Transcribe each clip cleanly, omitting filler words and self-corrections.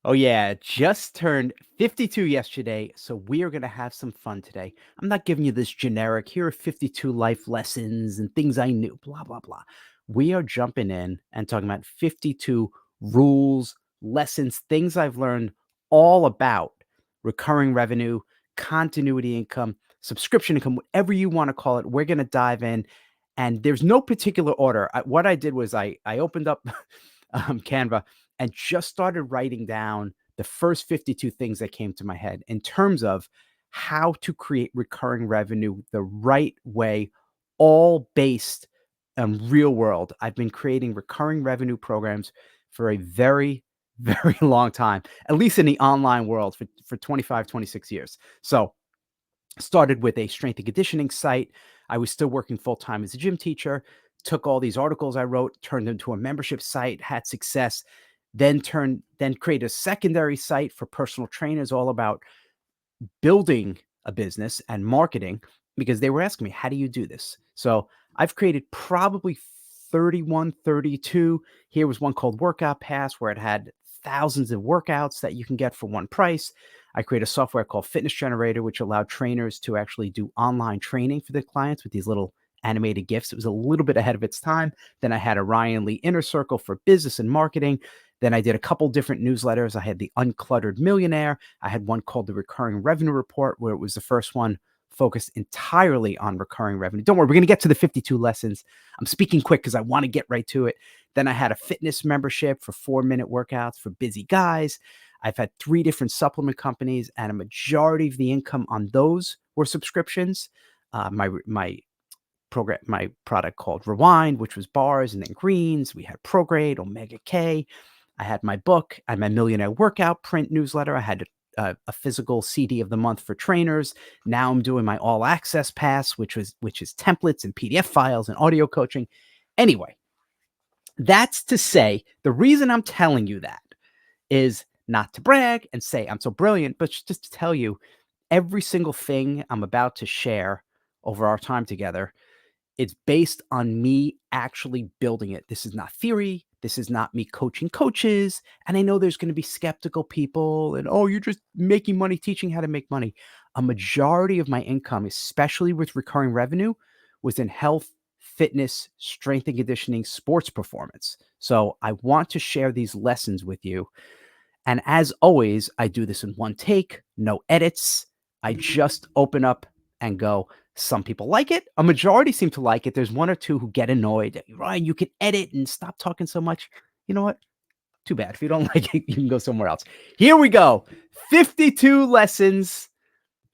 Oh, yeah, just turned 52 yesterday, so we are going to have some fun today. I'm not giving you this generic, here are 52 life lessons and things I knew, blah, blah, blah. We are jumping in and talking about 52 rules, lessons, things I've learned all about recurring revenue, continuity income, subscription income, whatever you want to call it. We're going to dive in, and there's no particular order. What I did was I opened up Canva and just started writing down the first 52 things that came to my head in terms of how to create recurring revenue the right way, all based on real world. I've been creating recurring revenue programs for a very, very long time, at least in the online world for 25, 26 years. So started with a strength and conditioning site. I was still working full time as a gym teacher, took all these articles I wrote, turned them into a membership site, had success, then created a secondary site for personal trainers all about building a business and marketing because they were asking me, how do you do this? So I've created probably 31, 32. Here was one called Workout Pass where it had thousands of workouts that you can get for one price. I created a software called Fitness Generator, which allowed trainers to actually do online training for their clients with these little animated GIFs. It was a little bit ahead of its time. Then I had a Ryan Lee Inner Circle for business and marketing. Then I did a couple different newsletters. I had the Uncluttered Millionaire. I had one called the Recurring Revenue Report, where it was the first one focused entirely on recurring revenue. Don't worry, we're going to get to the 52 lessons. I'm speaking quick because I want to get right to it. Then I had a fitness membership for 4-minute workouts for busy guys. I've had 3 different supplement companies, and a majority of the income on those were subscriptions. My product called Rewind, which was bars and then greens. We had Prograde, Omega K. I had my book, I had my Millionaire Workout print newsletter. I had a physical CD of the month for trainers. Now I'm doing my all access pass, which is templates and PDF files and audio coaching. Anyway, that's to say, the reason I'm telling you that is not to brag and say I'm so brilliant, but just to tell you every single thing I'm about to share over our time together, it's based on me actually building it. This is not theory. This is not me coaching coaches. And I know there's going to be skeptical people and, oh, you're just making money teaching how to make money. A majority of my income, especially with recurring revenue, was in health, fitness, strength and conditioning, sports performance. So I want to share these lessons with you. And as always, I do this in one take, no edits. I just open up and go. Some people like it. A majority seem to like it. There's 1 or 2 who get annoyed. Ryan, you can edit and stop talking so much. You know what? Too bad. If you don't like it, you can go somewhere else. Here we go. 52 lessons,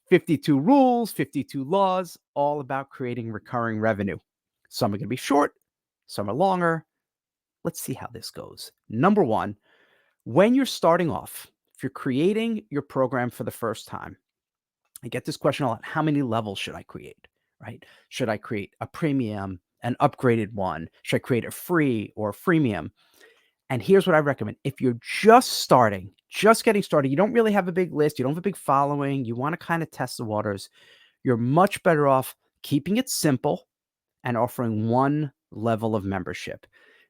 52 rules, 52 laws, all about creating recurring revenue. Some are going to be short, some are longer. Let's see how this goes. Number 1, when you're starting off, if you're creating your program for the first time, I get this question a lot. How many levels should I create? Right? Should I create a premium, an upgraded one? Should I create a free or a freemium? And here's what I recommend. If you're just starting, just getting started, you don't really have a big list, you don't have a big following, you want to kind of test the waters, you're much better off keeping it simple and offering one level of membership.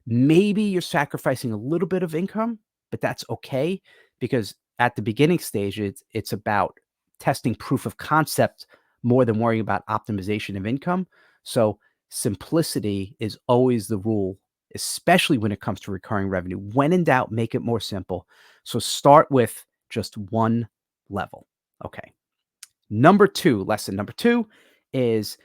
Maybe you're sacrificing a little bit of income, but that's okay because at the beginning stage, it's about testing proof of concept more than worrying about optimization of income. So simplicity is always the rule, especially when it comes to recurring revenue. When in doubt, make it more simple. So start with just one level. Okay. Lesson number 2 is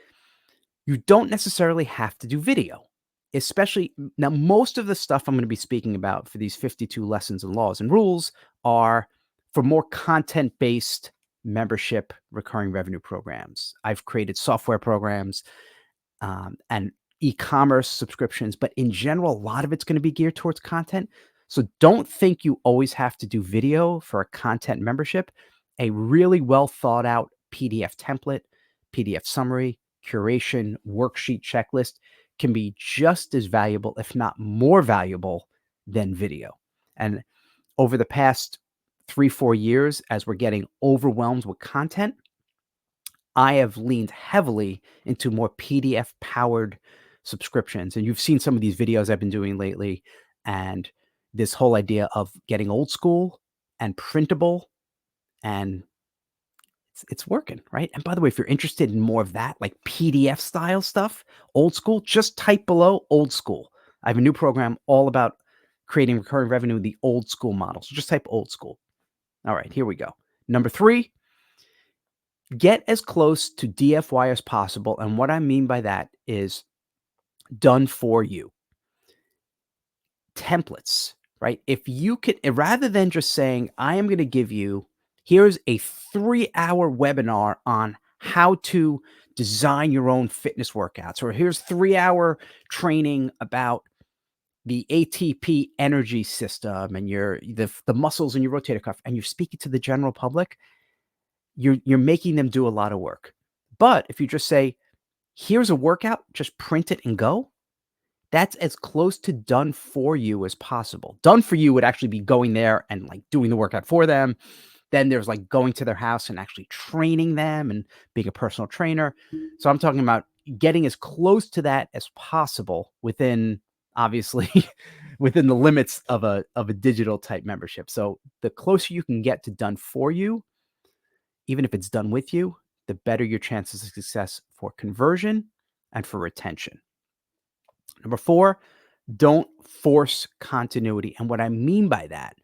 you don't necessarily have to do video, especially now. Most of the stuff I'm going to be speaking about for these 52 lessons and laws and rules are for more content based membership recurring revenue programs. I've created software programs and e-commerce subscriptions, but in general, a lot of it's going to be geared towards content. So don't think you always have to do video for a content membership. A really well thought out PDF template, PDF summary, curation, worksheet checklist can be just as valuable, if not more valuable, than video. And over the past 3-4 years, as we're getting overwhelmed with content, I have leaned heavily into more PDF powered subscriptions. And you've seen some of these videos I've been doing lately. And this whole idea of getting old school and printable, and it's working, right? And by the way, if you're interested in more of that, like PDF style stuff, old school, just type below old school. I have a new program all about creating recurring revenue the old school model. So just type old school. All right, here we go. Number 3, get as close to DFY as possible. And what I mean by that is done for you. Templates, right? If you could, rather than just saying, I am going to give you, here's a 3-hour webinar on how to design your own fitness workouts, or here's 3-hour training about the ATP energy system and the muscles in your rotator cuff, and you're speaking to the general public, you're making them do a lot of work. But if you just say, here's a workout, just print it and go, that's as close to done for you as possible. Done for you would actually be going there and like doing the workout for them. Then there's like going to their house and actually training them and being a personal trainer. So I'm talking about getting as close to that as possible within, obviously, within the limits of a digital type membership. So the closer you can get to done for you, even if it's done with you, the better your chances of success for conversion and for retention. Number 4, don't force continuity. And what I mean by that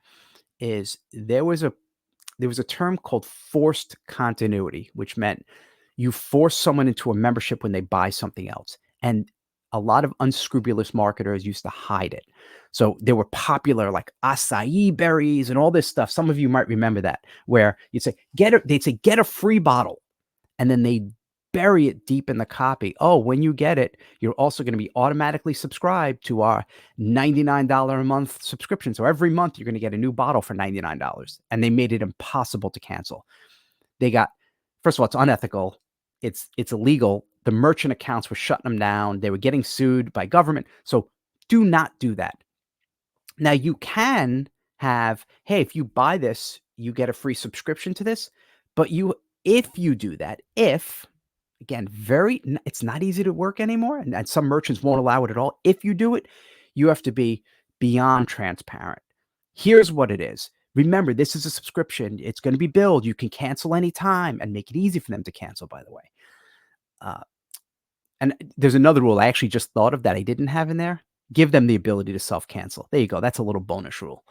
is there was a term called forced continuity, which meant you force someone into a membership when they buy something else. And a lot of unscrupulous marketers used to hide it. So there were popular like acai berries and all this stuff. Some of you might remember that, where you'd say, they'd say, get a free bottle. And then they bury it deep in the copy. Oh, when you get it, you're also going to be automatically subscribed to our $99 a month subscription. So every month you're going to get a new bottle for $99. And they made it impossible to cancel. First of all, it's unethical. It's illegal. The merchant accounts were shutting them down. They were getting sued by government. So do not do that. Now you can have, hey, if you buy this, you get a free subscription to this. But if you do that, again, it's not easy to work anymore, and some merchants won't allow it at all. If you do it, you have to be beyond transparent. Here's what it is. Remember, this is a subscription. It's going to be billed. You can cancel anytime, and make it easy for them to cancel, by the way. And there's another rule I actually just thought of that I didn't have in there. Give them the ability to self-cancel. There you go. That's a little bonus rule.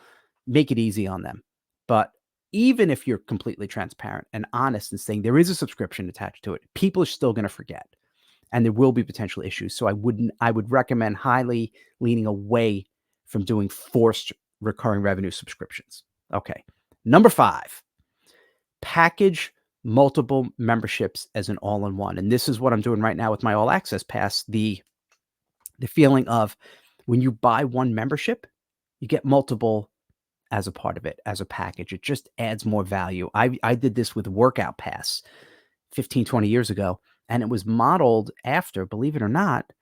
Make it easy on them. But even if you're completely transparent and honest and saying there is a subscription attached to it, people are still going to forget, and there will be potential issues. So I would recommend highly leaning away from doing forced recurring revenue subscriptions. Okay. Number 5, package multiple memberships as an all-in-one. And this is what I'm doing right now with my all access pass. The feeling of when you buy one membership, you get multiple as a part of it, as a package. It just adds more value. I did this with Workout Pass 15, 20 years ago, and it was modeled after, believe it or not,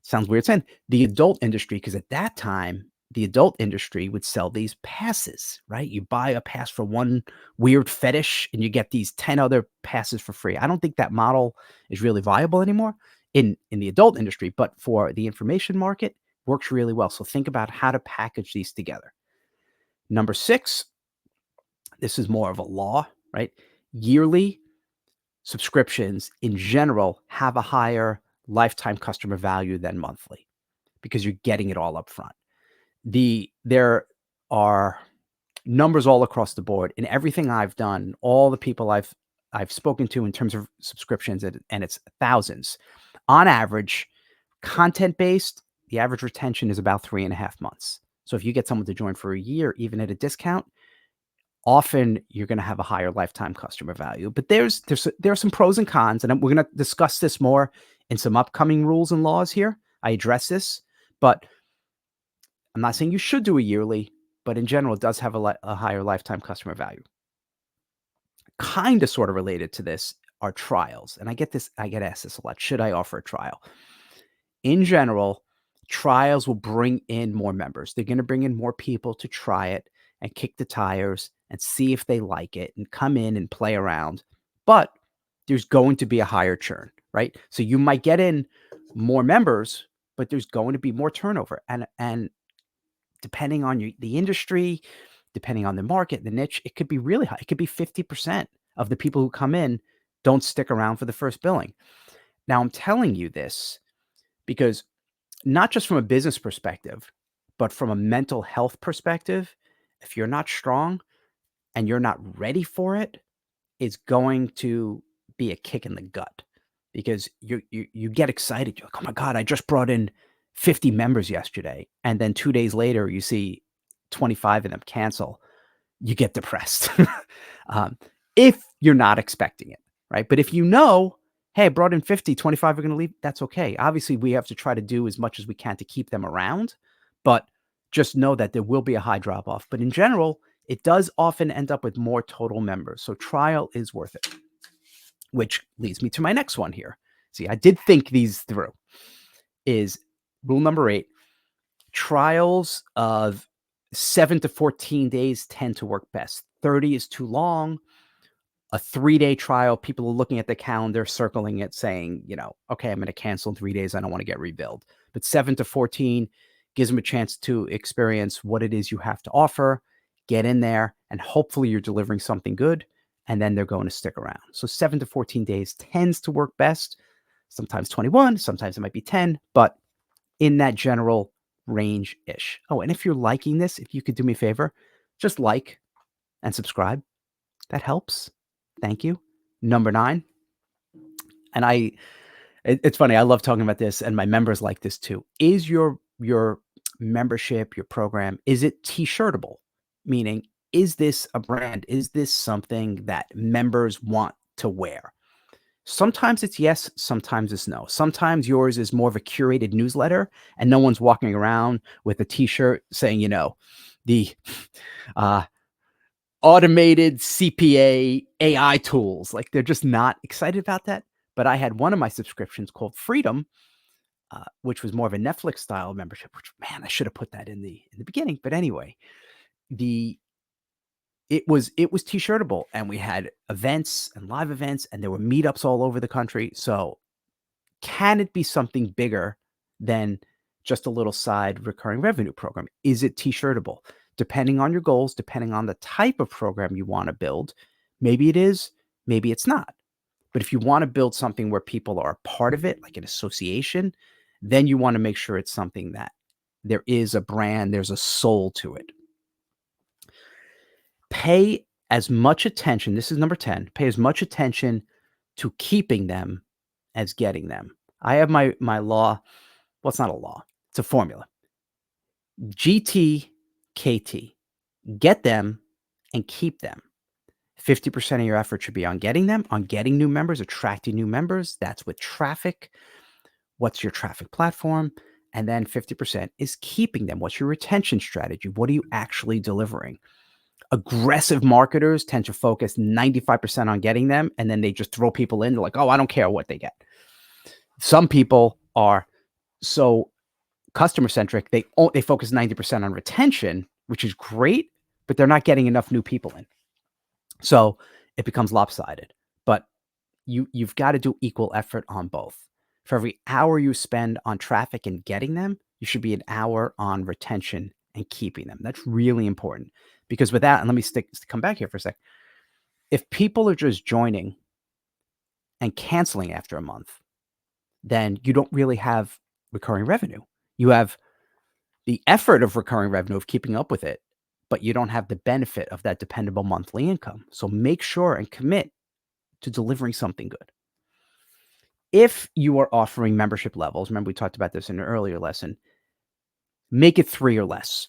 sounds weird saying, the adult industry, because at that time, the adult industry would sell these passes, right? You buy a pass for one weird fetish and you get these 10 other passes for free. I don't think that model is really viable anymore in the adult industry, but for the information market, works really well. So think about how to package these together. Number 6, this is more of a law, right? Yearly subscriptions in general have a higher lifetime customer value than monthly because you're getting it all up front. There are numbers all across the board in everything I've done, all the people I've spoken to in terms of subscriptions, and it's thousands. On average, content-based, the average retention is about 3.5 months. So if you get someone to join for a year, even at a discount, often you're going to have a higher lifetime customer value. But there are some pros and cons, and we're going to discuss this more in some upcoming rules and laws here. I address this, but I'm not saying you should do a yearly, but in general, it does have a higher lifetime customer value. Kind of sort of related to this are trials. And I get asked this a lot. Should I offer a trial? In general, trials will bring in more members. They're going to bring in more people to try it and kick the tires and see if they like it and come in and play around. But there's going to be a higher churn, right? So you might get in more members, but there's going to be more turnover. And depending on the industry, depending on the market, the niche, it could be really high. It could be 50% of the people who come in don't stick around for the first billing. Now, I'm telling you this because not just from a business perspective, but from a mental health perspective, if you're not strong and you're not ready for it, it's going to be a kick in the gut because you get excited. You're like, oh my God, I just brought in 50 members yesterday. And then 2 days later, you see 25 of them cancel. You get depressed. um, if you're not expecting it, right? But if you know, hey, I brought in 50, 25 are going to leave, that's okay. Obviously, we have to try to do as much as we can to keep them around, but just know that there will be a high drop off. But in general, it does often end up with more total members. So trial is worth it, which leads me to my next one here. See, I did think these through. Is rule number 8, trials of 7 to 14 days tend to work best. 30 is too long. A 3-day trial, people are looking at the calendar, circling it, saying, okay, I'm going to cancel in 3 days. I don't want to get rebilled. But 7 to 14 gives them a chance to experience what it is you have to offer, get in there, and hopefully you're delivering something good, and then they're going to stick around. So 7 to 14 days tends to work best. Sometimes 21, sometimes it might be 10, but in that general range-ish. Oh, and if you're liking this, if you could do me a favor, just like and subscribe. That helps. Thank you. Number 9, and it's funny, I love talking about this, and my members like this too. Is your membership, your program, is it t-shirtable? Meaning, is this a brand? Is this something that members want to wear? Sometimes it's yes, sometimes it's no. Sometimes yours is more of a curated newsletter, and no one's walking around with a t-shirt saying, the uh, automated CPA AI tools. Like they're just not excited about that. But I had one of my subscriptions called Freedom, which was more of a Netflix style membership, which, man, I should have put that in the beginning. But anyway, it was t-shirtable, and we had events and live events, and there were meetups all over the country. So can it be something bigger than just a little side recurring revenue program? Is it t-shirtable? Depending on your goals, depending on the type of program you want to build, maybe it is, maybe it's not. But if you want to build something where people are a part of it, like an association, then you want to make sure it's something that there is a brand, there's a soul to it. Pay as much attention, this is number 10, pay as much attention to keeping them as getting them. I have my law. Well, it's not a law. It's a formula. GTKT. Get them and keep them. 50% of your effort should be on getting them, on getting new members, attracting new members. That's with traffic. What's your traffic platform? And then 50% is keeping them. What's your retention strategy? What are you actually delivering? Aggressive marketers tend to focus 95% on getting them, and then they just throw people in. They're like, oh, I don't care what they get. Some people are so customer centric, they focus 90% on retention, which is great, but they're not getting enough new people in. So it becomes lopsided. But you've got to do equal effort on both. For every hour you spend on traffic and getting them, you should be an hour on retention and keeping them. That's really important, because with that, and let me come back here for a sec. If people are just joining and canceling after a month, then you don't really have recurring revenue. You have the effort of recurring revenue of keeping up with it, but you don't have the benefit of that dependable monthly income. So make sure and commit to delivering something good. If you are offering membership levels, remember we talked about this in an earlier lesson, make it 3 or less.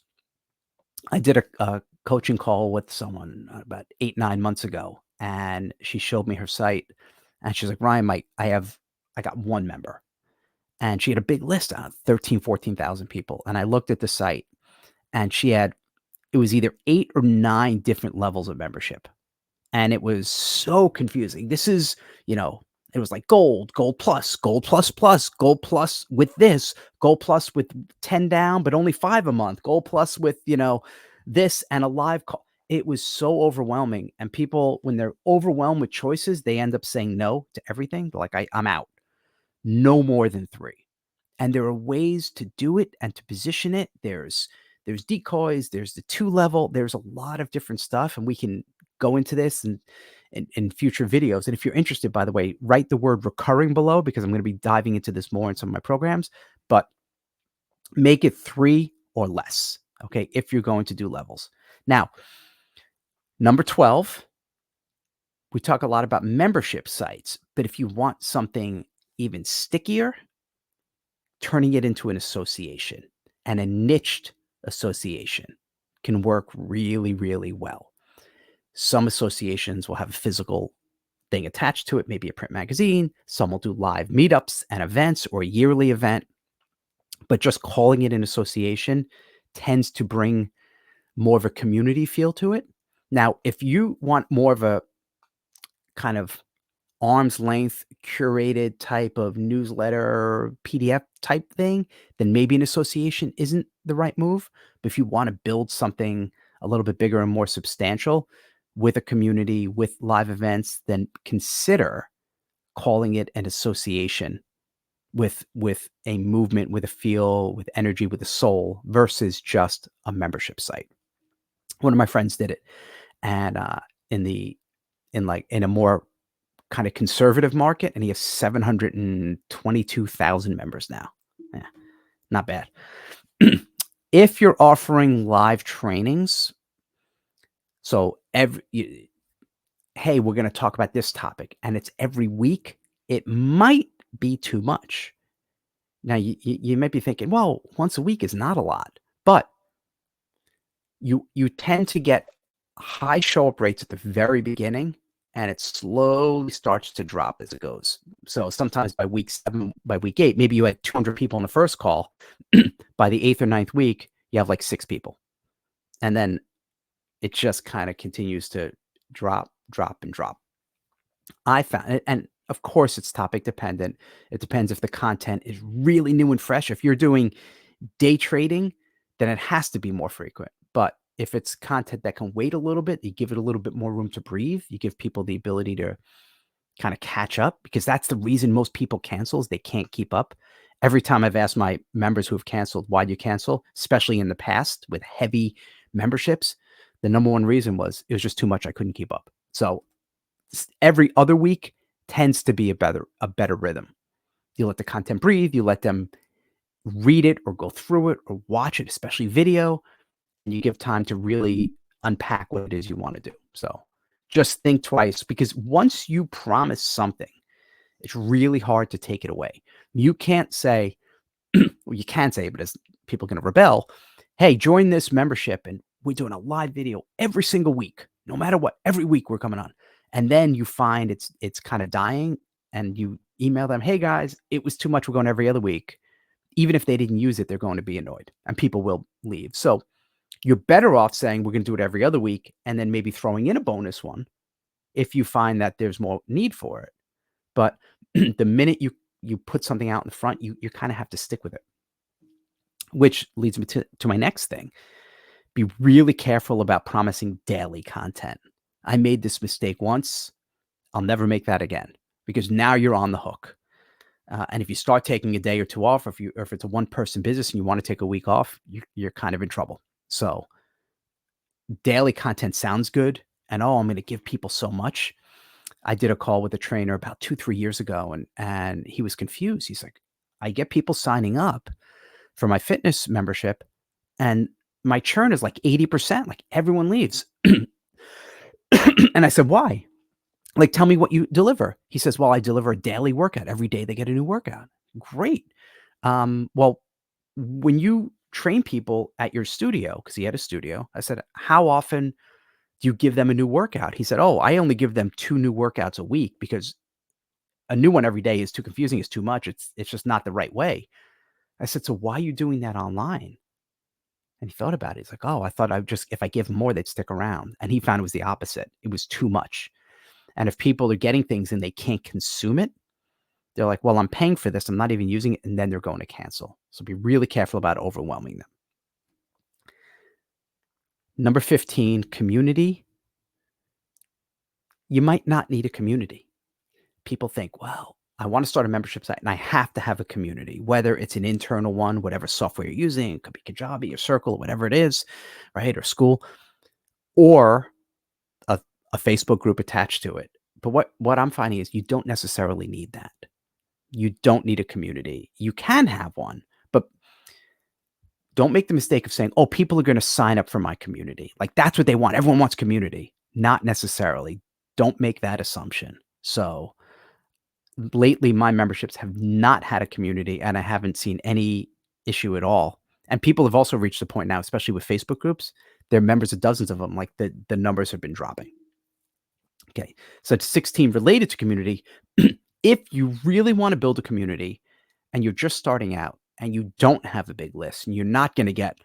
I did a coaching call with someone about 8-9 months ago, and she showed me her site, and she's like, Ryan, I got one member. And she had a big list of 13, 14,000 people. And I looked at the site, and it was either 8 or 9 different levels of membership. And it was so confusing. This is, it was like gold plus, gold plus, gold plus with this, gold plus with 10 down, but only 5 a month, gold plus with, this and a live call. It was so overwhelming. And people, when they're overwhelmed with choices, they end up saying no to everything. They're like, I'm out. No more than 3. And there are ways to do it and to position it. There's there's decoys, there's the 2 level, there's a lot of different stuff, and we can go into this and in future videos. And if you're interested, by the way, write the word recurring below because I'm going to be diving into this more in some of my programs, but make it 3 or less, okay, if you're going to do levels. Now, number 12, we talk a lot about membership sites, but if you want something even stickier, turning it into an association, and a niched association can work really, really well. Some associations will have a physical thing attached to it, maybe a print magazine. Some will do live meetups and events or a yearly event, but just calling it an association tends to bring more of a community feel to it. Now, if you want more of a kind of arm's length curated type of newsletter PDF type thing, then maybe an association isn't the right move. But if you want to build something a little bit bigger and more substantial with a community, with live events, then consider calling it an association with a movement, with a feel, with energy, with a soul versus just a membership site. One of my friends did it, and in the in a more kind of conservative market, and he has 722,000 members now. Yeah, not bad. If you're offering live trainings, so hey, we're going to talk about this topic, and it's every week, it might be too much. Now, you might be thinking, well, once a week is not a lot, but you tend to get high show up rates at the very beginning, and it slowly starts to drop as it goes. So sometimes by week 7, by week 8, maybe you had 200 people in the first call. By the 8th or 9th week, you have like 6 people. And then it just kind of continues to drop, and drop. I found it, and of course it's topic dependent. It depends if the content is really new and fresh. If you're doing day trading, then it has to be more frequent. But if it's content that can wait a little bit, you give it a little bit more room to breathe. You give people the ability to kind of catch up, because that's the reason most people cancel is they can't keep up. Every time I've asked my members who have canceled, why do you cancel? Especially in the past with heavy memberships, the number one reason was it was just too much. I couldn't keep up. So every other week tends to be a better rhythm. You let the content breathe. You let them read it or go through it or watch it, especially video, and you give time to really unpack what it is you want to do. So just think twice, because once you promise something, it's really hard to take it away. You can't say, well, you can say, but as people are going to rebel, hey, join this membership and we're doing a live video every single week, no matter what. Every week we're coming on. And then you find it's kind of dying, and you email them, hey guys, it was too much. We're going every other week. Even if they didn't use it, they're going to be annoyed and people will leave. So you're better off saying we're going to do it every other week, and then maybe throwing in a bonus one if you find that there's more need for it. But the minute you put something out in front, you kind of have to stick with it. Which leads me to my next thing. Be really careful about promising daily content. I made this mistake once. I'll never make that again, because now you're on the hook. And if you start taking a day or two off, or if it's a one-person business and you want to take a week off, you're kind of in trouble. So daily content sounds good, and I'm going to give people so much. I did a call with a trainer about 2-3 years ago, and he was confused. He's like, I get people signing up for my fitness membership, and my churn is like 80%. Like everyone leaves. And I said, why? Like, tell me what you deliver. He says, well, I deliver a daily workout. Every day they get a new workout. Great. Well, when you train people at your studio, because he had a studio, I said, how often do you give them a new workout? He said, oh, I only give them 2 new workouts a week, because a new one every day is too confusing. It's too much. It's just not the right way. I said, so why are you doing that online? And he thought about it. He's like, oh, I thought if I give them more, they'd stick around. And he found it was the opposite. It was too much. And if people are getting things and they can't consume it, they're like, well, I'm paying for this. I'm not even using it. And then they're going to cancel. So be really careful about overwhelming them. Number 15, community. You might not need a community. People think, well, I want to start a membership site and I have to have a community, whether it's an internal one, whatever software you're using, it could be Kajabi or Circle or whatever it is, right? Or school, or a, a Facebook group attached to it. But what I'm finding is you don't necessarily need that. You don't need a community. You can have one, but don't make the mistake of saying, oh, people are going to sign up for my community. Like that's what they want. Everyone wants community. Not necessarily. Don't make that assumption. So lately, my memberships have not had a community and I haven't seen any issue at all. And people have also reached the point now, especially with Facebook groups, they're members of dozens of them. Like the numbers have been dropping. Okay. So it's 16 related to community. If you really want to build a community and you're just starting out and you don't have a big list and you're not going to get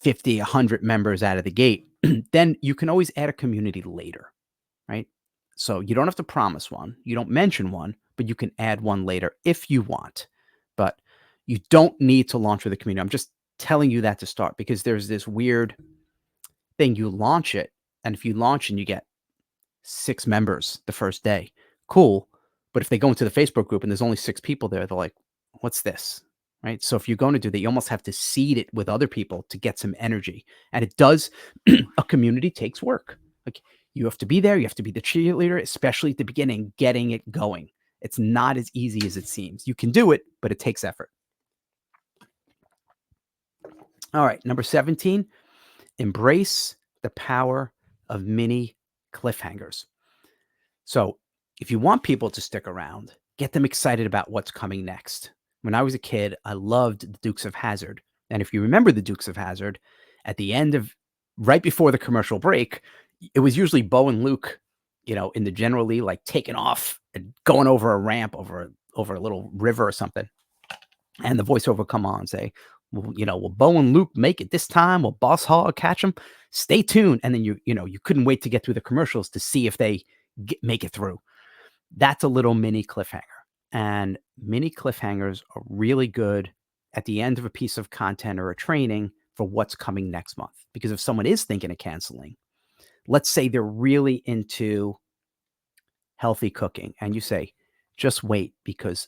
50, 100 members out of the gate, then you can always add a community later, right? So you don't have to promise one. You don't mention one, but you can add one later if you want. But you don't need to launch with a community. I'm just telling you that to start because there's this weird thing. You launch it, and if you launch and you get 6 members the first day, cool. But if they go into the Facebook group and there's only 6 people there, they're like, what's this? Right. So if you're going to do that, you almost have to seed it with other people to get some energy. And it does, a community takes work. Like you have to be there. You have to be the cheerleader, especially at the beginning, getting it going. It's not as easy as it seems. You can do it, but it takes effort. All right. Number 17, embrace the power of mini cliffhangers. So if you want people to stick around, get them excited about what's coming next. When I was a kid, I loved the Dukes of Hazzard. And if you remember the Dukes of Hazzard, at the end of right before the commercial break, it was usually Bo and Luke, in the General Lee, like taking off and going over a ramp over a little river or something. And the voiceover would come on and say, well, will Bo and Luke make it this time? Will Boss Hog catch them? Stay tuned. And then you couldn't wait to get through the commercials to see if they make it through. That's a little mini cliffhanger. And mini cliffhangers are really good at the end of a piece of content or a training for what's coming next month. Because if someone is thinking of canceling, let's say they're really into healthy cooking and you say, just wait because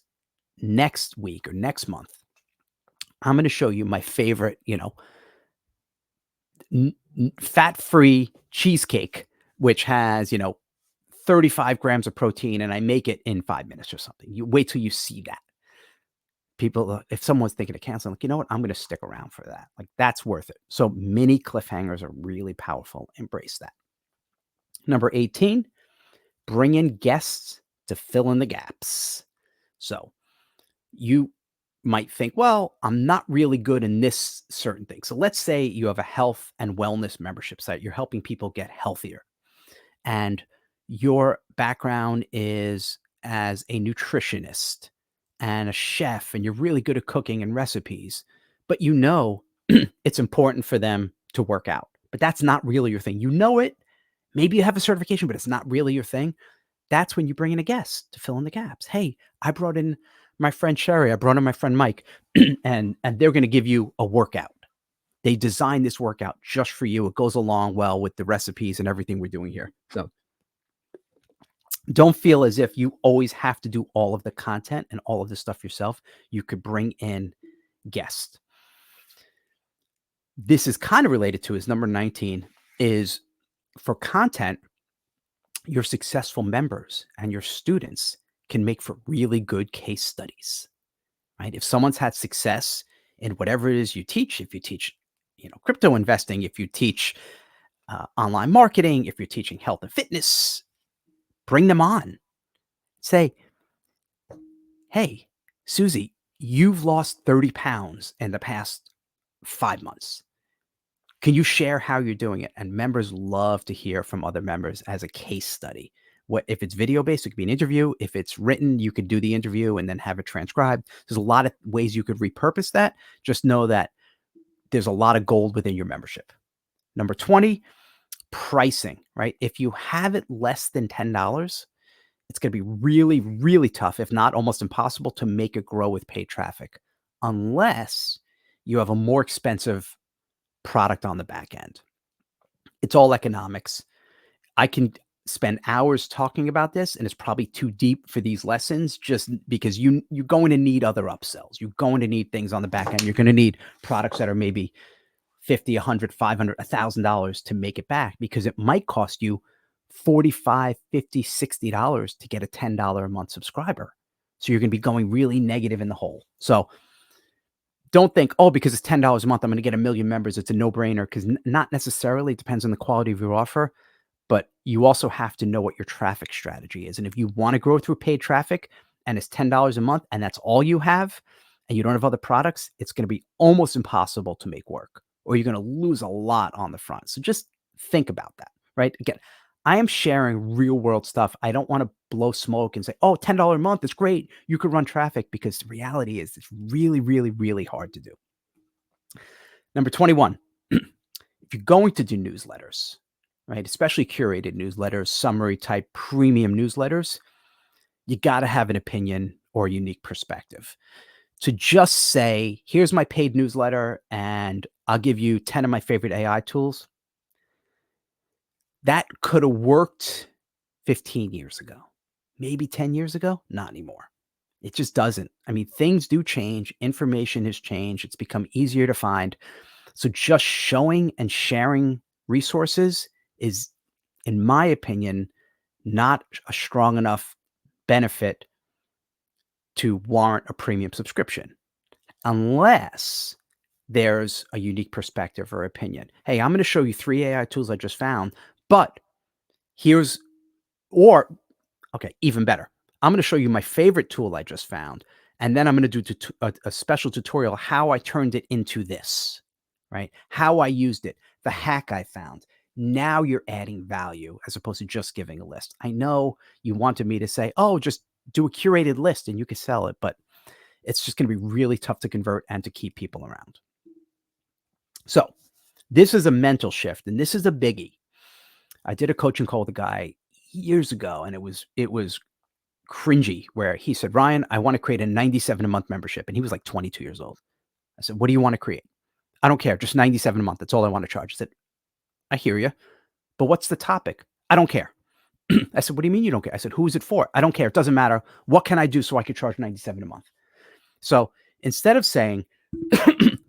next week or next month, I'm going to show you my favorite, fat-free cheesecake, which has, 35 grams of protein and I make it in 5 minutes or something. You wait till you see that. People, if someone's thinking of canceling, like, you know what? I'm going to stick around for that. Like that's worth it. So mini cliffhangers are really powerful. Embrace that. Number 18, bring in guests to fill in the gaps. So you might think, well, I'm not really good in this certain thing. So let's say you have a health and wellness membership site. You're helping people get healthier. And your background is as a nutritionist and a chef, and you're really good at cooking and recipes, but it's important for them to work out. But that's not really your thing. It. Maybe you have a certification, but it's not really your thing. That's when you bring in a guest to fill in the gaps. Hey, I brought in my friend Sherry. I brought in my friend Mike, and they're going to give you a workout. They designed this workout just for you. It goes along well with the recipes and everything we're doing here. So don't feel as if you always have to do all of the content and all of the stuff yourself. You could bring in guests. This is kind of related to his number 19 is for content, your successful members and your students can make for really good case studies, right? If someone's had success in whatever it is you teach, if you teach, crypto investing, if you teach online marketing, if you're teaching health and fitness, bring them on. Say, hey, Susie, you've lost 30 pounds in the past 5 months. Can you share how you're doing it? And members love to hear from other members as a case study. If it's video based, it could be an interview. If it's written, you could do the interview and then have it transcribed. There's a lot of ways you could repurpose that. Just know that there's a lot of gold within your membership. Number 20, pricing, right? If you have it less than $10, it's going to be really, really tough, if not almost impossible, to make it grow with paid traffic unless you have a more expensive product on the back end. It's all economics. spend hours talking about this, and it's probably too deep for these lessons just because you're going to need other upsells. You're going to need things on the back end. You're going to need products that are maybe 50, 100, 500, $1,000 to make it back, because it might cost you 45, 50, $60 to get a $10 a month subscriber. So you're going to be going really negative in the hole. So don't think, oh, because it's $10 a month, I'm going to get a million members. It's a no-brainer, because not necessarily. It depends on the quality of your offer. But you also have to know what your traffic strategy is. And if you want to grow through paid traffic and it's $10 a month and that's all you have and you don't have other products, it's going to be almost impossible to make work, or you're going to lose a lot on the front. So just think about that, right? Again, I am sharing real world stuff. I don't want to blow smoke and say, oh, $10 a month is great, you could run traffic, because the reality is it's really, really, really hard to do. Number 21, if you're going to do newsletters, right, especially curated newsletters, summary type premium newsletters, you got to have an opinion or a unique perspective. To just say, here's my paid newsletter and I'll give you 10 of my favorite AI tools, that could have worked 15 years ago, maybe 10 years ago, not anymore. It just doesn't. I mean, things do change. Information has changed. It's become easier to find. So just showing and sharing resources is, in my opinion, not a strong enough benefit to warrant a premium subscription, unless there's a unique perspective or opinion. Hey, I'm going to show you 3 AI tools I just found, but here's, or okay, even better, I'm going to show you my favorite tool I just found, and then I'm going to do a special tutorial how I turned it into this, right? How I used it, the hack I found. Now you're adding value as opposed to just giving a list. I know you wanted me to say, oh, just do a curated list and you can sell it, but it's just going to be really tough to convert and to keep people around. So this is a mental shift, and this is a biggie. I did a coaching call with a guy years ago, and it was cringy, where he said, Ryan, I want to create a 97 a month membership. And he was like 22 years old. I said, what do you want to create? I don't care. Just 97 a month. That's all I want to charge. I said, I hear you, but what's the topic? I don't care. I said, what do you mean you don't care? I said, who is it for? I don't care. It doesn't matter. What can I do so I could charge 97 a month? So instead of saying,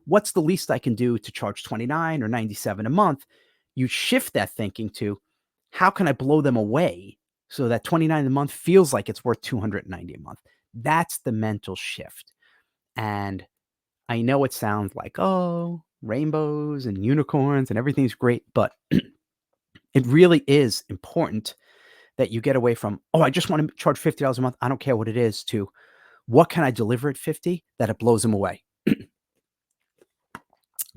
what's the least I can do to charge 29 or 97 a month, you shift that thinking to, how can I blow them away so that 29 a month feels like it's worth 290 a month? That's the mental shift. And I know it sounds like, oh, rainbows and unicorns and everything's great, but it really is important that you get away from, oh, I just want to charge $50 a month, I don't care what it is, to what can I deliver at 50 that it blows them away?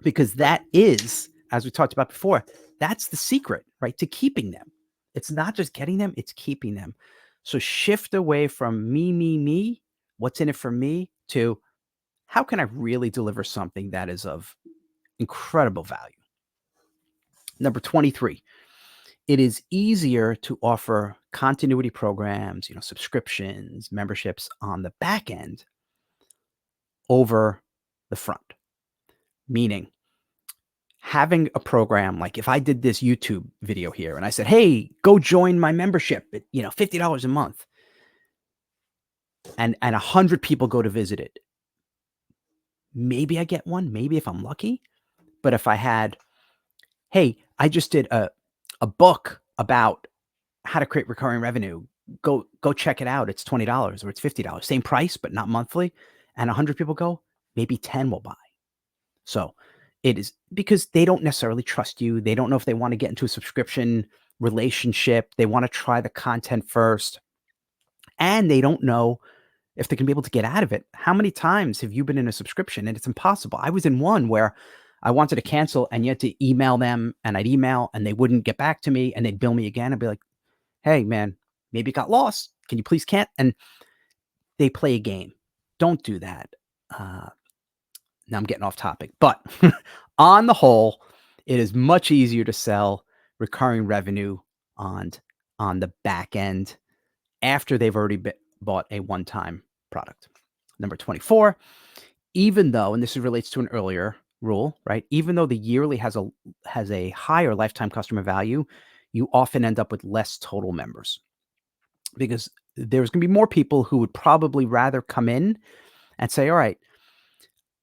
Because that is, as we talked about before, that's the secret, right, to keeping them. It's not just getting them, it's keeping them. So shift away from me, what's in it for me, to how can I really deliver something that is of incredible value? Number 23, it is easier to offer continuity programs, subscriptions, memberships on the back end over the front. Meaning, having a program, like if I did this YouTube video here and I said, hey, go join my membership at, $50 a month, and 100 people go to visit it, maybe I get one, maybe if I'm lucky. But if I had, hey, I just did a book about how to create recurring revenue, go check it out, it's $20 or it's $50, same price, but not monthly, and 100 people go, maybe 10 will buy. So it is because they don't necessarily trust you. They don't know if they want to get into a subscription relationship. They want to try the content first, and they don't know if they can be able to get out of it. How many times have you been in a subscription and it's impossible? I was in one where I wanted to cancel and you had to email them, and I'd email and they wouldn't get back to me, and they'd bill me again. I'd be like, hey man, maybe it got lost. Can you please can't? And they play a game. Don't do that. Now I'm getting off topic, but on the whole, it is much easier to sell recurring revenue on the back end after they've already bought a one-time product. Number 24, even though, and this relates to an earlier rule, right? Even though the yearly has a higher lifetime customer value, you often end up with less total members because there's going to be more people who would probably rather come in and say, all right,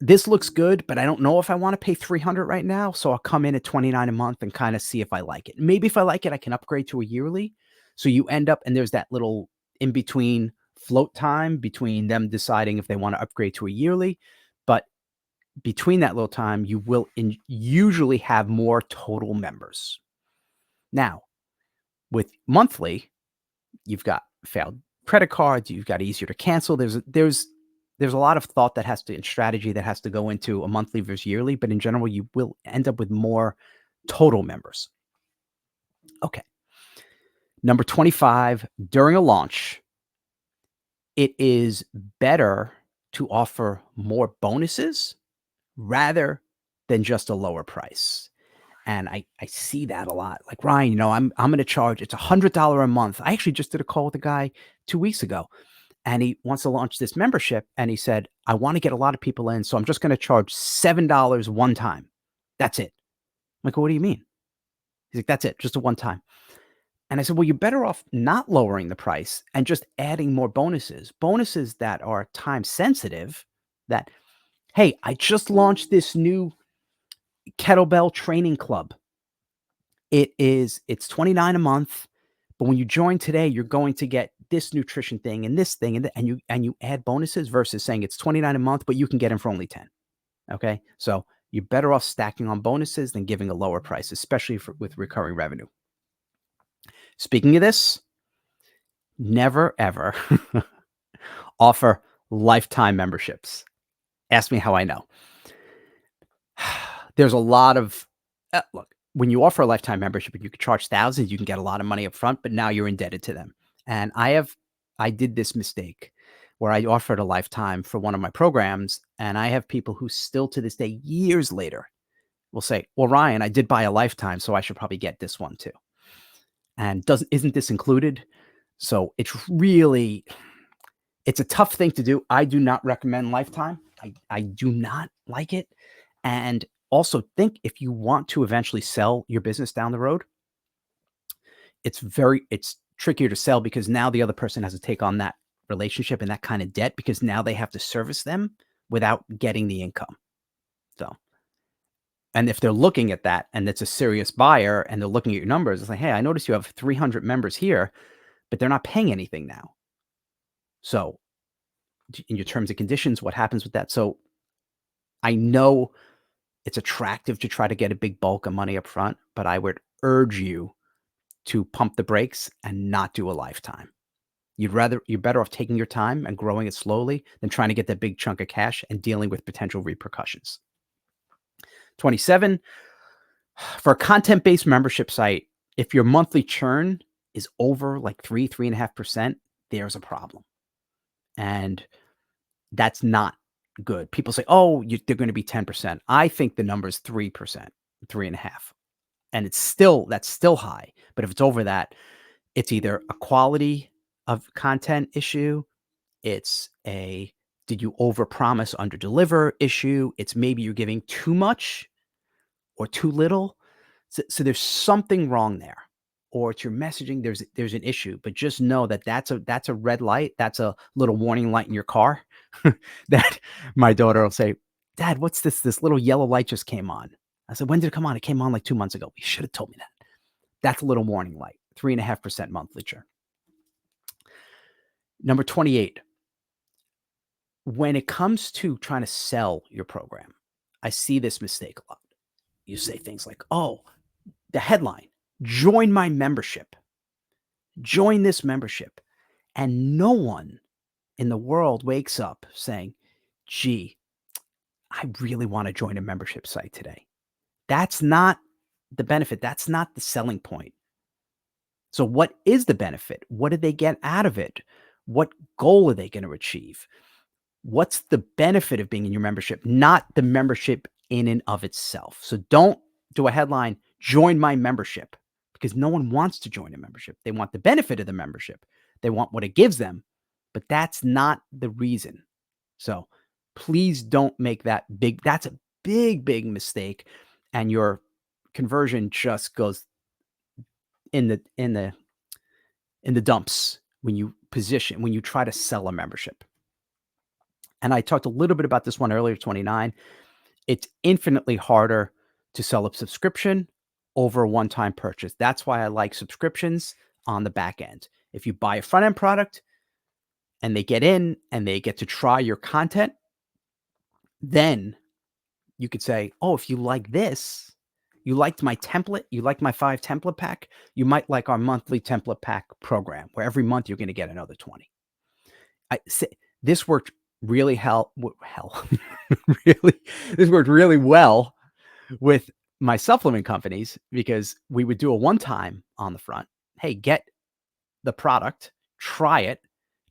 this looks good, but I don't know if I want to pay 300 right now. So I'll come in at 29 a month and kind of see if I like it. Maybe if I like it, I can upgrade to a yearly. So you end up, and there's that little in between float time between them deciding if they want to upgrade to a yearly. But between that little time, you will usually have more total members. Now, with monthly, you've got failed credit cards, you've got easier to cancel. There's a lot of thought that has to and strategy that has to go into a monthly versus yearly, but in general, you will end up with more total members. Okay. Number 25, during a launch, it is better to offer more bonuses rather than just a lower price. And I see that a lot. Like, Ryan, I'm going to charge, it's $100 a month. I actually just did a call with a guy 2 weeks ago, and he wants to launch this membership. And he said, I want to get a lot of people in. So I'm just going to charge $7 one time. That's it. I'm like, well, what do you mean? He's like, that's it. Just a one time. And I said, well, you're better off not lowering the price and just adding more bonuses that are time sensitive that, hey, I just launched this new kettlebell training club. It's 29 a month, but when you join today, you're going to get this nutrition thing and this thing and you add bonuses versus saying it's 29 a month, but you can get them for only 10. Okay? So you're better off stacking on bonuses than giving a lower price, especially with recurring revenue. Speaking of this, never ever offer lifetime memberships. Ask me how I know. There's a lot of look, when you offer a lifetime membership and you can charge thousands, you can get a lot of money up front, but now you're indebted to them. And I did this mistake where I offered a lifetime for one of my programs, and I have people who still to this day, years later, will say, well, Ryan, I did buy a lifetime, so I should probably get this one too. And isn't this included? So it's a tough thing to do. I do not recommend lifetime. I do not like it. And also think if you want to eventually sell your business down the road, it's trickier to sell because now the other person has to take on that relationship and that kind of debt because now they have to service them without getting the income. So, and if they're looking at that and it's a serious buyer and they're looking at your numbers, it's like, hey, I noticed you have 300 members here, but they're not paying anything now. So in your terms and conditions, what happens with that? So I know it's attractive to try to get a big bulk of money up front, but I would urge you to pump the brakes and not do a lifetime. You're better off taking your time and growing it slowly than trying to get that big chunk of cash and dealing with potential repercussions. 27, for a content-based membership site, if your monthly churn is over like 3.5%, there's a problem. And that's not good. People say, oh, they're going to be 10%. I think the number is 3%, 3.5%. And that's still high. But if it's over that, it's either a quality of content issue. It's a, did you overpromise, underdeliver issue? It's maybe you're giving too much or too little. So there's something wrong there. Or it's your messaging, there's an issue, but just know that that's a red light. That's a little warning light in your car that my daughter will say, Dad, what's this? This little yellow light just came on. I said, when did it come on? It came on like 2 months ago. You should have told me that. That's a little warning light. 3.5% monthly churn. Number 28. When it comes to trying to sell your program, I see this mistake a lot. You say things like, oh, the headline, join my membership. Join this membership. And no one in the world wakes up saying, gee, I really want to join a membership site today. That's not the benefit. That's not the selling point. So what is the benefit? What did they get out of it? What goal are they going to achieve? What's the benefit of being in your membership? Not the membership in and of itself. So don't do a headline, join my membership, because no one wants to join a membership. They want the benefit of the membership. They want what it gives them, but that's not the reason. So please don't make that big. That's a big, big mistake. And your conversion just goes in the dumps when you try to sell a membership. And I talked a little bit about this one earlier, 29. It's infinitely harder to sell a subscription over a one-time purchase. That's why I like subscriptions on the back end. If you buy a front-end product and they get in and they get to try your content, then you could say, "Oh, if you like this, you liked my template, you like my 5 template pack, you might like our monthly template pack program where every month you're gonna get another 20." I say this worked really really this worked really well with my supplement companies because we would do a one time on the front. Hey, get the product, try it,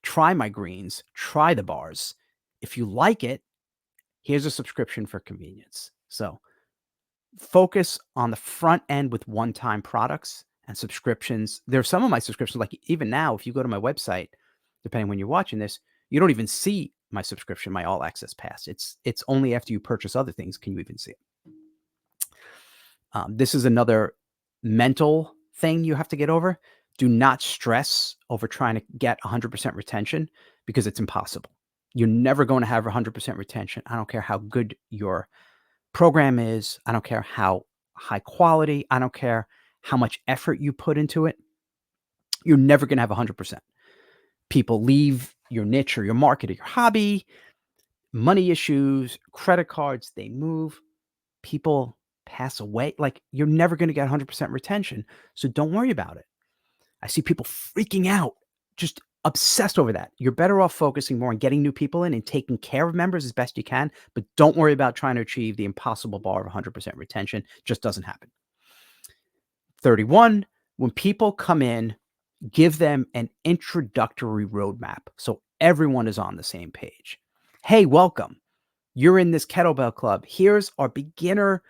try my greens, try the bars. If you like it, here's a subscription for convenience. So focus on the front end with one time products and subscriptions. There are some of my subscriptions, like even now, if you go to my website, depending when you're watching this, you don't even see my subscription, my all access pass. It's only after you purchase other things can you even see it. This is another mental thing you have to get over. Do not stress over trying to get 100% retention because it's impossible. You're never going to have 100% retention. I don't care how good your program is. I don't care how high quality. I don't care how much effort you put into it. You're never going to have 100%. People leave your niche or your market or your hobby, money issues, credit cards, they move. People pass away. Like you're never going to get 100% retention. So don't worry about it. I see people freaking out, just obsessed over that. You're better off focusing more on getting new people in and taking care of members as best you can, but don't worry about trying to achieve the impossible bar of 100% retention. Just doesn't happen. 31, when people come in, give them an introductory roadmap so everyone is on the same page. Hey, welcome. You're in this kettlebell club. Here's our beginner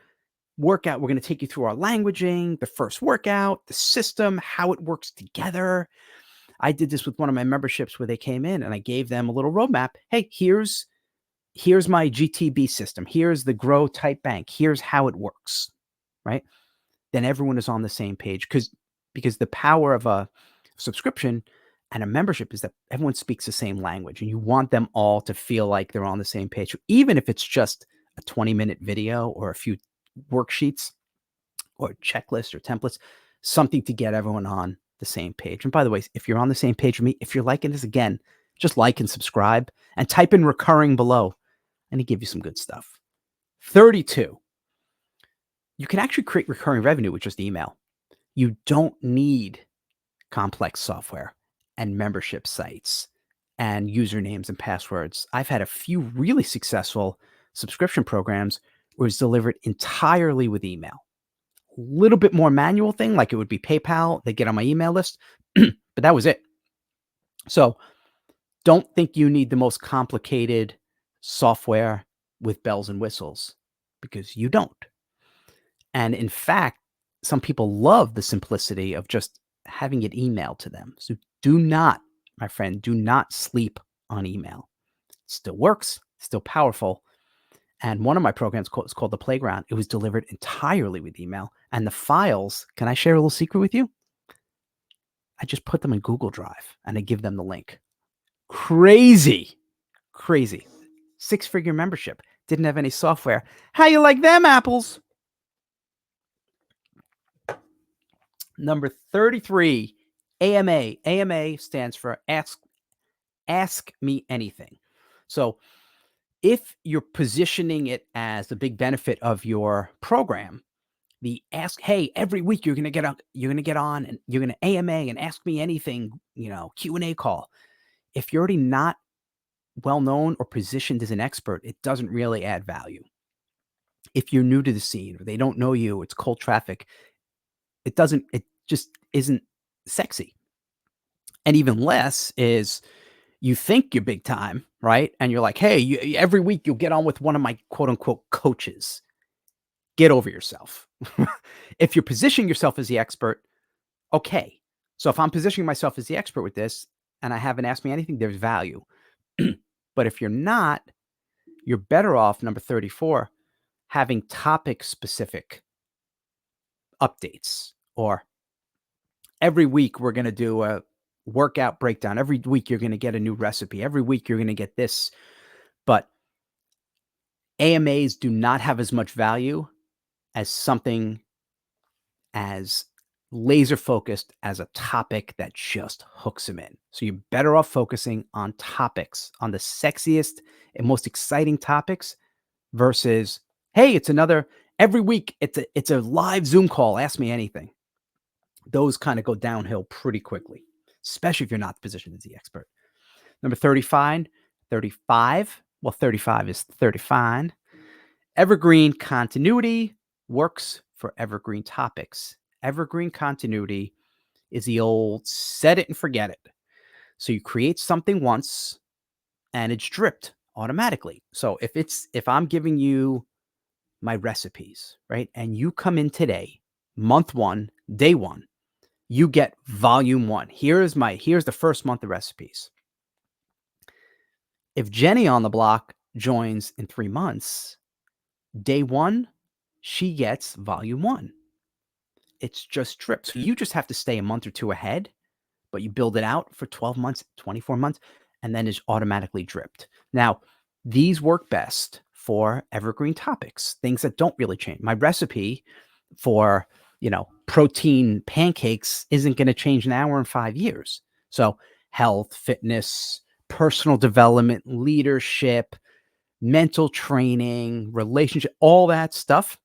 workout. We're going to take you through our languaging, the first workout, the system, how it works together. I did this with one of my memberships where they came in and I gave them a little roadmap. Hey, here's my GTB system. Here's the grow type bank. Here's how it works, right? Then everyone is on the same page because the power of a subscription and a membership is that everyone speaks the same language and you want them all to feel like they're on the same page. Even if it's just a 20-minute video or a few worksheets or checklists or templates, something to get everyone on the same page. And by the way, if you're on the same page with me, if you're liking this again, just like and subscribe and type in recurring below and it give you some good stuff. 32. You can actually create recurring revenue with just email. You don't need complex software and membership sites and usernames and passwords. I've had a few really successful subscription programs where it's delivered entirely with email. A little bit more manual thing, like it would be PayPal. They get on my email list, but that was it. So don't think you need the most complicated software with bells and whistles because you don't. And in fact, some people love the simplicity of just having it emailed to them. So do not, my friend, do not sleep on email. It still works, still powerful. And one of my programs is called The Playground. It was delivered entirely with email. And the files, can I share a little secret with you? I just put them in Google Drive and I give them the link. Crazy, crazy. 6-figure membership. Didn't have any software. How you like them apples? Number 33, AMA. AMA stands for Ask Me Anything. So if you're positioning it as the big benefit of your program, the ask, hey, every week you're going to get on and you're going to AMA and ask me anything, Q&A call. If you're already not well known or positioned as an expert, it doesn't really add value. If you're new to the scene or they don't know you, it's cold traffic. It just isn't sexy. And even less is you think you're big time, right? And you're like, hey, every week you'll get on with one of my quote unquote coaches. Get over yourself. If you're positioning yourself as the expert, okay. So if I'm positioning myself as the expert with this and I haven't asked me anything, there's value. But if you're not, you're better off, number 34, having topic specific updates or every week we're going to do a workout breakdown. Every week you're going to get a new recipe. Every week you're going to get this. But AMAs do not have as much value as something as laser focused as a topic that just hooks them in. So you're better off focusing on topics, on the sexiest and most exciting topics versus, hey, it's another every week it's a live Zoom call, ask me anything. Those kind of go downhill pretty quickly, especially if you're not positioned as the expert. Number 35, 35. Well, 35 is 35. Evergreen continuity works for evergreen topics. Evergreen continuity is the old set it and forget it. So you create something once and it's dripped automatically. So if I'm giving you my recipes, right? And you come in today, month 1, day 1, you get volume 1. Here's the first month of recipes. If Jenny on the block joins in 3 months, day 1, she gets volume 1. It's just dripped. So you just have to stay a month or 2 ahead, but you build it out for 12 months, 24 months, and then it's automatically dripped. Now, these work best for evergreen topics, things that don't really change. My recipe for, protein pancakes isn't going to change now or in 5 years. So health, fitness, personal development, leadership, mental training, relationship, all that stuff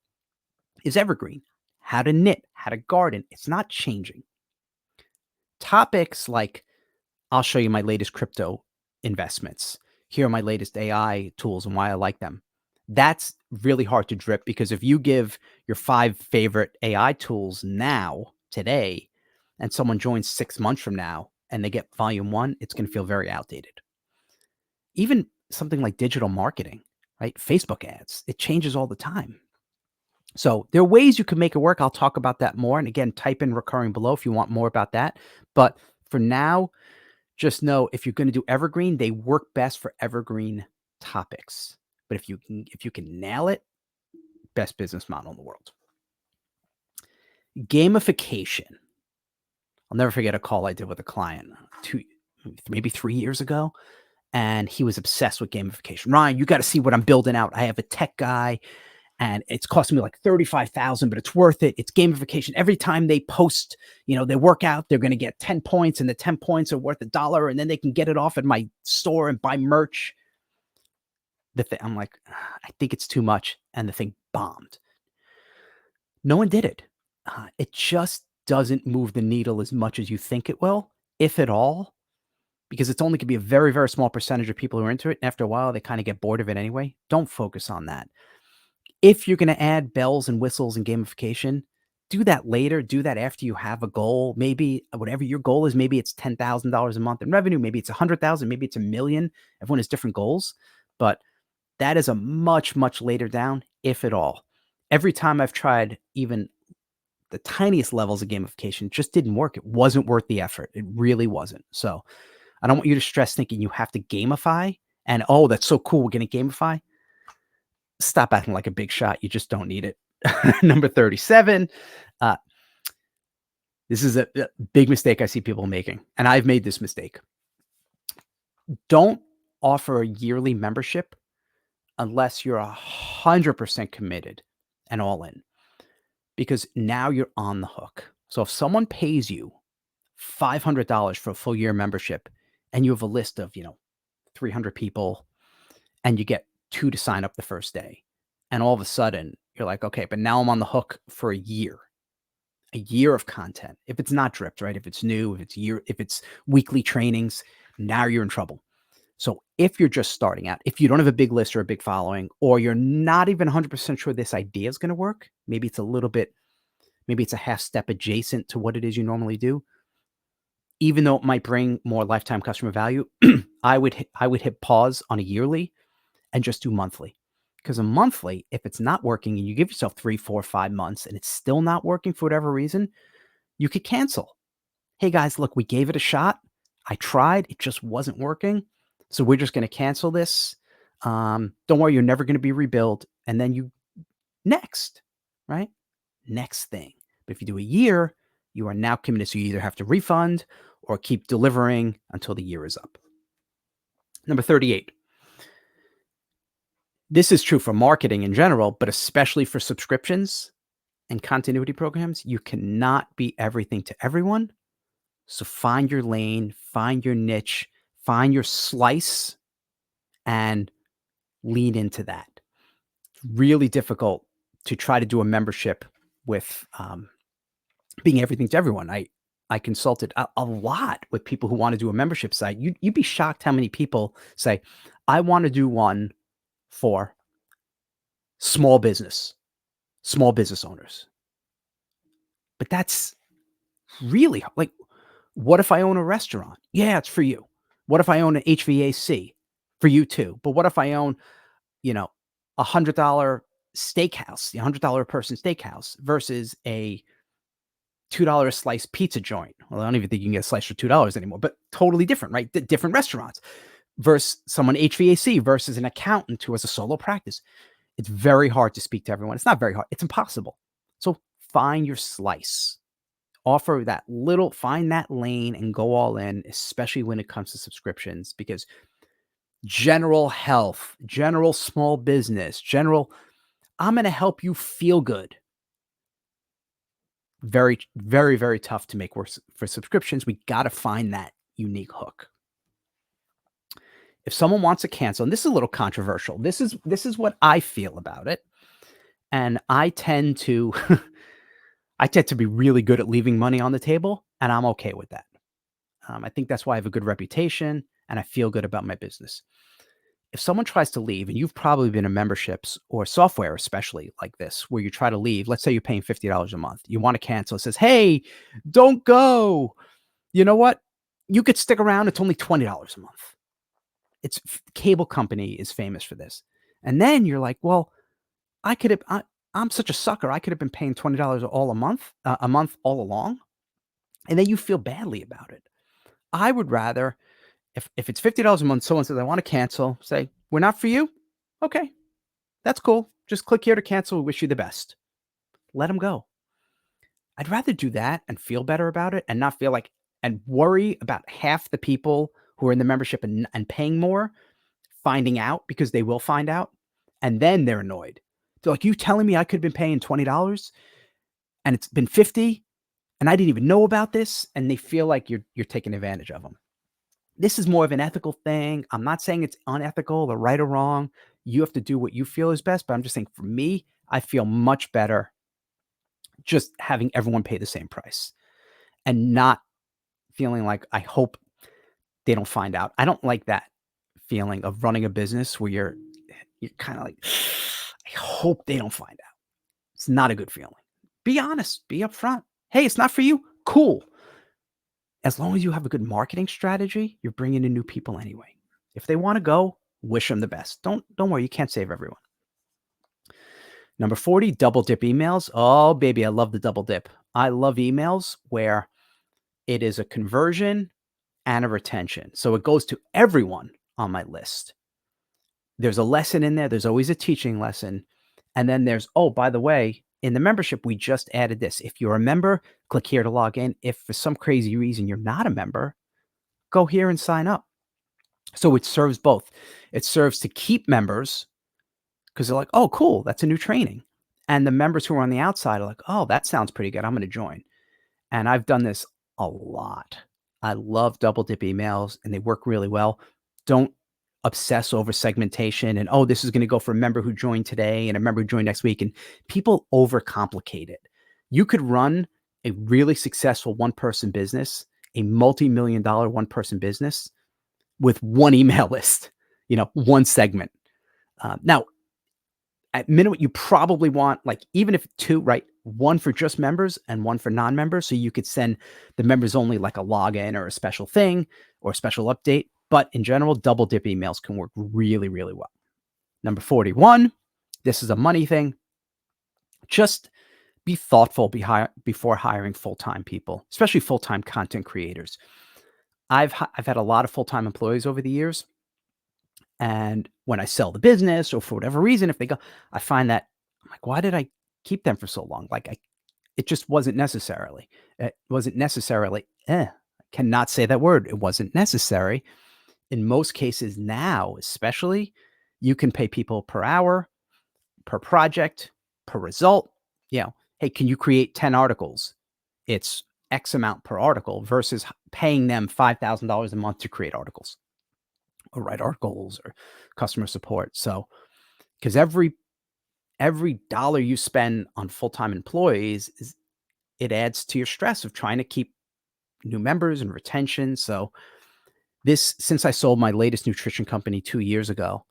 is evergreen. How to knit, how to garden, it's not changing. Topics like, I'll show you my latest crypto investments. Here are my latest AI tools and why I like them. That's really hard to drip because if you give your 5 favorite AI tools now, today, and someone joins 6 months from now and they get volume 1, it's going to feel very outdated. Even something like digital marketing, right? Facebook ads, it changes all the time. So there are ways you can make it work. I'll talk about that more. And again, type in recurring below if you want more about that. But for now, just know if you're going to do evergreen, they work best for evergreen topics. But if you can nail it, best business model in the world. Gamification. I'll never forget a call I did with a client maybe 3 years ago. And he was obsessed with gamification. Ryan, you got to see what I'm building out. I have a tech guy and it's costing me like 35,000, but it's worth it. It's gamification. Every time they post, they work out, they're going to get 10 points and the 10 points are worth $1 and then they can get it off at my store and buy merch. I'm like, I think it's too much. And the thing bombed. No one did it. It just doesn't move the needle as much as you think it will, if at all, because it's only going to be a very, very small percentage of people who are into it. And after a while, they kind of get bored of it anyway. Don't focus on that. If you're going to add bells and whistles and gamification, do that later. Do that after you have a goal. Maybe whatever your goal is, maybe it's $10,000 a month in revenue. Maybe it's 100,000. Maybe it's 1,000,000. Everyone has different goals, but that is a much, much later down, if at all. Every time I've tried even the tiniest levels of gamification, it just didn't work. It wasn't worth the effort. It really wasn't. So I don't want you to stress thinking you have to gamify and, oh, that's so cool, we're going to gamify. Stop acting like a big shot. You just don't need it. Number 37. This is a big mistake I see people making, and I've made this mistake. Don't offer a yearly membership unless you're 100% committed and all in, because now you're on the hook. So if someone pays you $500 for a full year membership and you have a list of, 300 people and you get 2 to sign up the first day, and all of a sudden you're like, okay, but now I'm on the hook for a year of content. If it's not dripped, right? If it's new, if it's weekly trainings, now you're in trouble. So if you're just starting out, if you don't have a big list or a big following, or you're not even 100% sure this idea is going to work, maybe it's a half step adjacent to what it is you normally do, even though it might bring more lifetime customer value, I would hit pause on a yearly and just do monthly. Because a monthly, if it's not working and you give yourself 3, 4, 5 months and it's still not working for whatever reason, you could cancel. Hey guys, look, we gave it a shot. I tried, it just wasn't working. So we're just going to cancel this. Don't worry, you're never going to be rebuilt. And then next, right? Next thing. But if you do a year, You are now committed, so you either have to refund or keep delivering until the year is up. Number 38. This is true for marketing in general, but especially for subscriptions and continuity programs. You cannot be everything to everyone. So find your lane, find your niche, find your slice, and lean into that. It's really difficult to try to do a membership with being everything to everyone. I consulted a lot with people who want to do a membership site. You'd be shocked how many people say, "I want to do one for small business, small business owners." But that's really like, what if I own a restaurant? Yeah, it's for you. What if I own an HVAC? For you too. But what if I own, you know, $100 steakhouse, the $100 a person steakhouse versus a $2 slice pizza joint? Well, I don't even think you can get a slice for $2 anymore, but totally different, right? Different restaurants versus someone HVAC versus an accountant who has a solo practice. It's very hard to speak to everyone. It's not very hard. It's impossible. So find your slice. Offer that little, find that lane and go all in, especially when it comes to subscriptions, because general health, general small business, general, I'm going to help you feel good. Very, very, very tough to make work for subscriptions. We got to find that unique hook. If someone wants to cancel, and this is a little controversial, this is what I feel about it. And I tend to I tend to be really good at leaving money on the table, and I'm okay with that. I think that's why I have a good reputation and I feel good about my business. If someone tries to leave, and you've probably been in memberships or software, especially like this, where you try to leave, let's say you're paying $50 a month, you want to cancel, it says, "Hey, don't go. You know what? You could stick around. It's only $20 a month." Cable company is famous for this. And then you're like, well, I'm such a sucker. I could have been paying $20 a month all along. And then you feel badly about it. I would rather, if it's $50 a month, someone says, "I want to cancel," say, "We're not for you." Okay, that's cool. Just click here to cancel. We wish you the best. Let them go. I'd rather do that and feel better about it and not feel like and worry about half the people who are in the membership and paying more finding out, because they will find out. And then they're annoyed. They're like, "You telling me I could have been paying $20 and it's been 50 and I didn't even know about this?" And they feel like you're taking advantage of them. This is more of an ethical thing. I'm not saying it's unethical or right or wrong. You have to do what you feel is best, but I'm just saying for me, I feel much better just having everyone pay the same price and not feeling like I hope they don't find out. I don't like that feeling of running a business where you're kind of like, I hope they don't find out. It's not a good feeling. Be honest, be upfront. Hey, it's not for you. Cool. As long as you have a good marketing strategy, you're bringing in new people anyway. If they want to go, wish them the best. Don't worry, you can't save everyone. Number 40, double dip emails. Oh, baby, I love the double dip. I love emails where it is a conversion and a retention. So it goes to everyone on my list. There's a lesson in there. There's always a teaching lesson. And then there's, oh, by the way, in the membership, we just added this. If you're a member, click here to log in. If for some crazy reason you're not a member, go here and sign up. So it serves both. It serves to keep members because they're like, "Oh, cool, that's a new training." And the members who are on the outside are like, "Oh, that sounds pretty good. I'm going to join." And I've done this a lot. I love double dip emails and they work really well. Don't obsess over segmentation and, oh, this is going to go for a member who joined today and a member who joined next week. And people overcomplicate it. You could run a really successful one-person business, a multi-million dollar one-person business with one email list, one segment. Now, at minimum, you probably want, like, even if two, right? One for just members and one for non-members. So you could send the members only like a login or a special thing or a special update. But in general, double dip emails can work really, really well. Number 41, this is a money thing. Just be thoughtful before hiring full-time people, especially full-time content creators. I've had a lot of full-time employees over the years. And when I sell the business or for whatever reason, if they go, I find that I'm like, why did I keep them for so long? Like, It just wasn't necessarily, I cannot say that word. It wasn't necessary. In most cases now, especially, you can pay people per hour, per project, per result. Hey, can you create 10 articles? It's X amount per article versus paying them $5,000 a month to create articles or write articles or customer support. So, because every dollar you spend on full-time employees it adds to your stress of trying to keep new members and retention. So since I sold my latest nutrition company 2 years ago,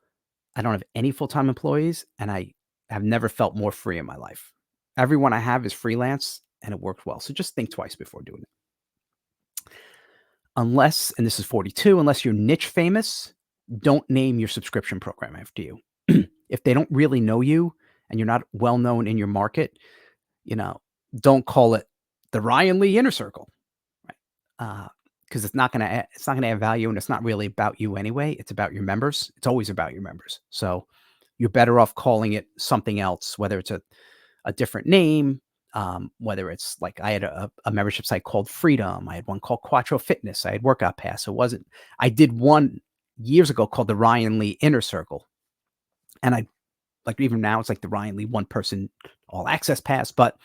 I don't have any full-time employees, and I have never felt more free in my life. Everyone I have is freelance, and it worked well. So just think twice before doing it. Unless, and this is 42, unless you're niche famous, don't name your subscription program after you. If they don't really know you and you're not well known in your market, you know, don't call it the Ryan Lee Inner Circle, right? Because it's not gonna add value, and it's not really about you anyway. It's about your members. It's always about your members. So you're better off calling it something else, whether it's a different name, whether it's like I had a membership site called Freedom. I had one called Quattro Fitness. I had Workout Pass. I did one years ago called the Ryan Lee Inner Circle. And I like even now it's like the Ryan Lee one person all access pass. But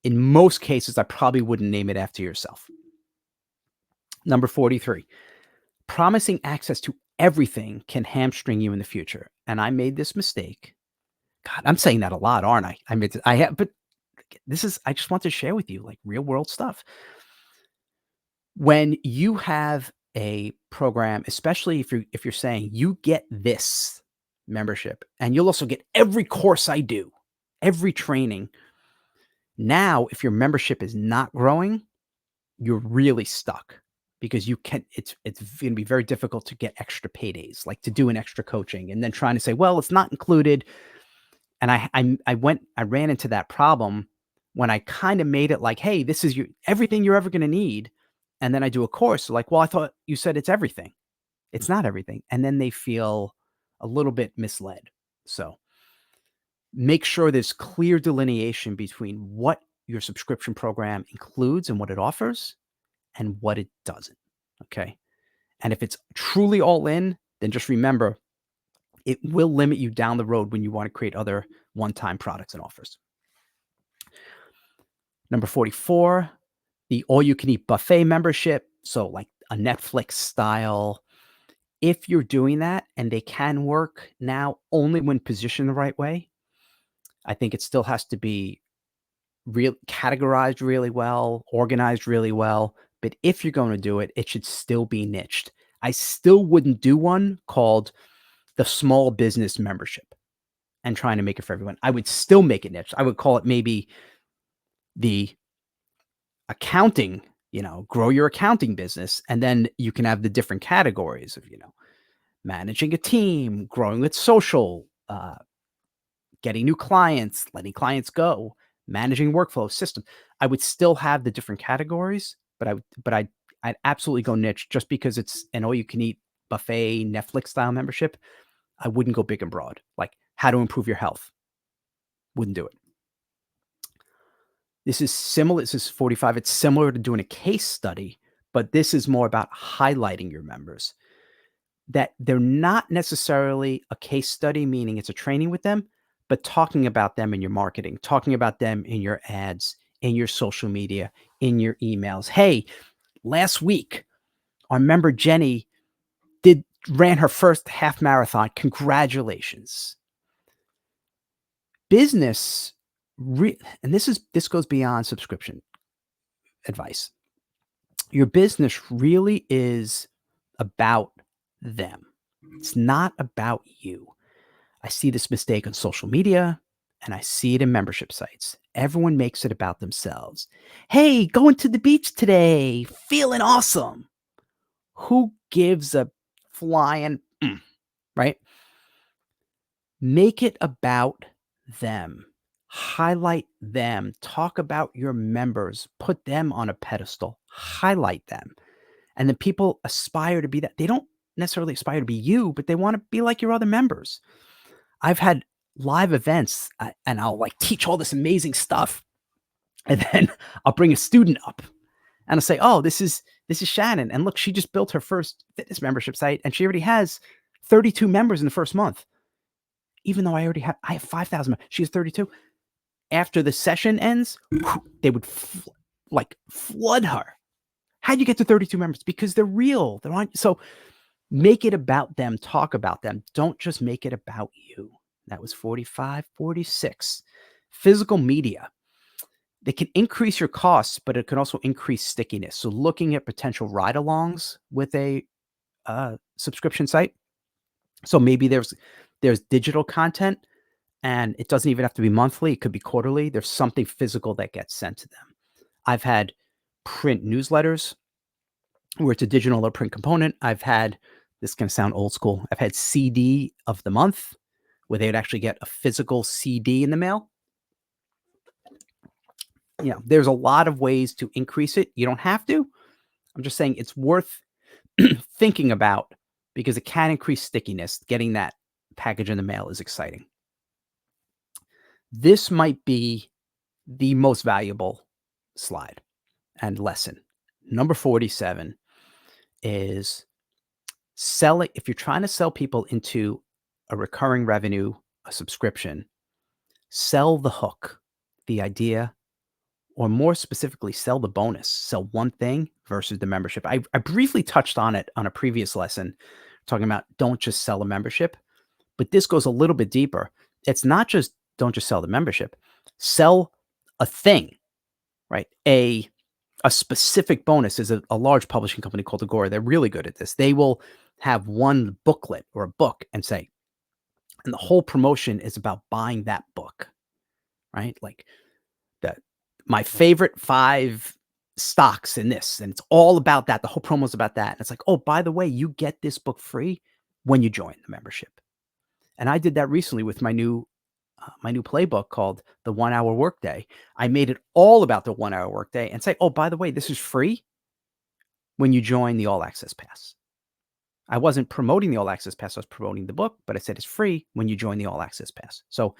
in most cases, I probably wouldn't name it after yourself. Number 43, promising access to everything can hamstring you in the future. And I made this mistake. God, I'm saying that a lot, aren't I? But I just want to share with you like real world stuff. When you have a program, especially if you're saying you get this membership and you'll also get every course I do, every training. Now, if your membership is not growing, you're really stuck because it's going to be very difficult to get extra paydays, like to do an extra coaching and then trying to say, well, it's not included. And I ran into that problem when I kind of made it like, hey, this is everything you're ever going to need. And then I do a course like, well, I thought you said it's everything. It's not everything. And then they feel a little bit misled. So make sure there's clear delineation between what your subscription program includes and what it offers and what it doesn't. Okay. And if it's truly all in, then just remember it will limit you down the road when you want to create other one-time products and offers. Number 44, the all-you-can-eat buffet membership. So like a Netflix style. If you're doing that, and they can work now only when positioned the right way, I think it still has to be categorized really well, organized really well. But if you're going to do it, it should still be niched. I still wouldn't do one called the small business membership and trying to make it for everyone. I would still make it niche. I would call it maybe the accounting, grow your accounting business. And then you can have the different categories of, managing a team, growing with social, getting new clients, letting clients go, managing workflow system. I would still have the different categories, but I'd absolutely go niche just because it's an all-you-can-eat buffet Netflix style membership. I wouldn't go big and broad, like how to improve your health. Wouldn't do it. This is similar. This is 45. It's similar to doing a case study, but this is more about highlighting your members. That they're not necessarily a case study, meaning it's a training with them, but talking about them in your marketing, talking about them in your ads, in your social media, in your emails. Hey, last week, our member Jenny ran her first half marathon. Congratulations. Business, and this goes beyond subscription advice. Your business really is about them. It's not about you. I see this mistake on social media and I see it in membership sites. Everyone makes it about themselves. Hey, going to the beach today, feeling awesome. Who gives a flying, right? Make it about them. Highlight them. Talk about your members. Put them on a pedestal. Highlight them. And then people aspire to be that. They don't necessarily aspire to be you, but they want to be like your other members. I've had live events and I'll like teach all this amazing stuff. And then I'll bring a student up and I'll say, "Oh, this is Shannon. And look, she just built her first fitness membership site and she already has 32 members in the first month. Even though I have 5,000. She has 32. After the session ends, they would flood her. How'd you get to 32 members? Because they're real. They're on. So make it about them. Talk about them. Don't just make it about you. That was 45, 46. Physical media. They can increase your costs, but it can also increase stickiness. So looking at potential ride-alongs with a subscription site. So maybe there's digital content, and it doesn't even have to be monthly. It could be quarterly. There's something physical that gets sent to them. I've had print newsletters where it's a digital or print component. I've had, this can sound old school, I've had CD of the month where they would actually get a physical CD in the mail. There's a lot of ways to increase it. You don't have to. I'm just saying it's worth thinking about because it can increase stickiness. Getting that package in the mail is exciting. This might be the most valuable slide and lesson. Number 47 is selling. If you're trying to sell people into a recurring revenue, a subscription, sell the hook, the idea, or more specifically, sell the bonus. Sell one thing versus the membership. I briefly touched on it on a previous lesson, talking about don't just sell a membership, but this goes a little bit deeper. It's not just don't just sell the membership, sell a thing, right? A specific bonus is a large publishing company called Agora. They're really good at this. They will have one booklet or a book and say, and the whole promotion is about buying that book, right? Like my favorite 5 stocks in this, and it's all about that. The whole promo is about that. And it's like, oh, by the way, you get this book free when you join the membership. And I did that recently with my new playbook called the 1 Hour Workday. I made it all about the 1 Hour Workday and say, oh, by the way, this is free when you join the All Access Pass. I wasn't promoting the All Access Pass. I was promoting the book, but I said it's free when you join the All Access Pass. So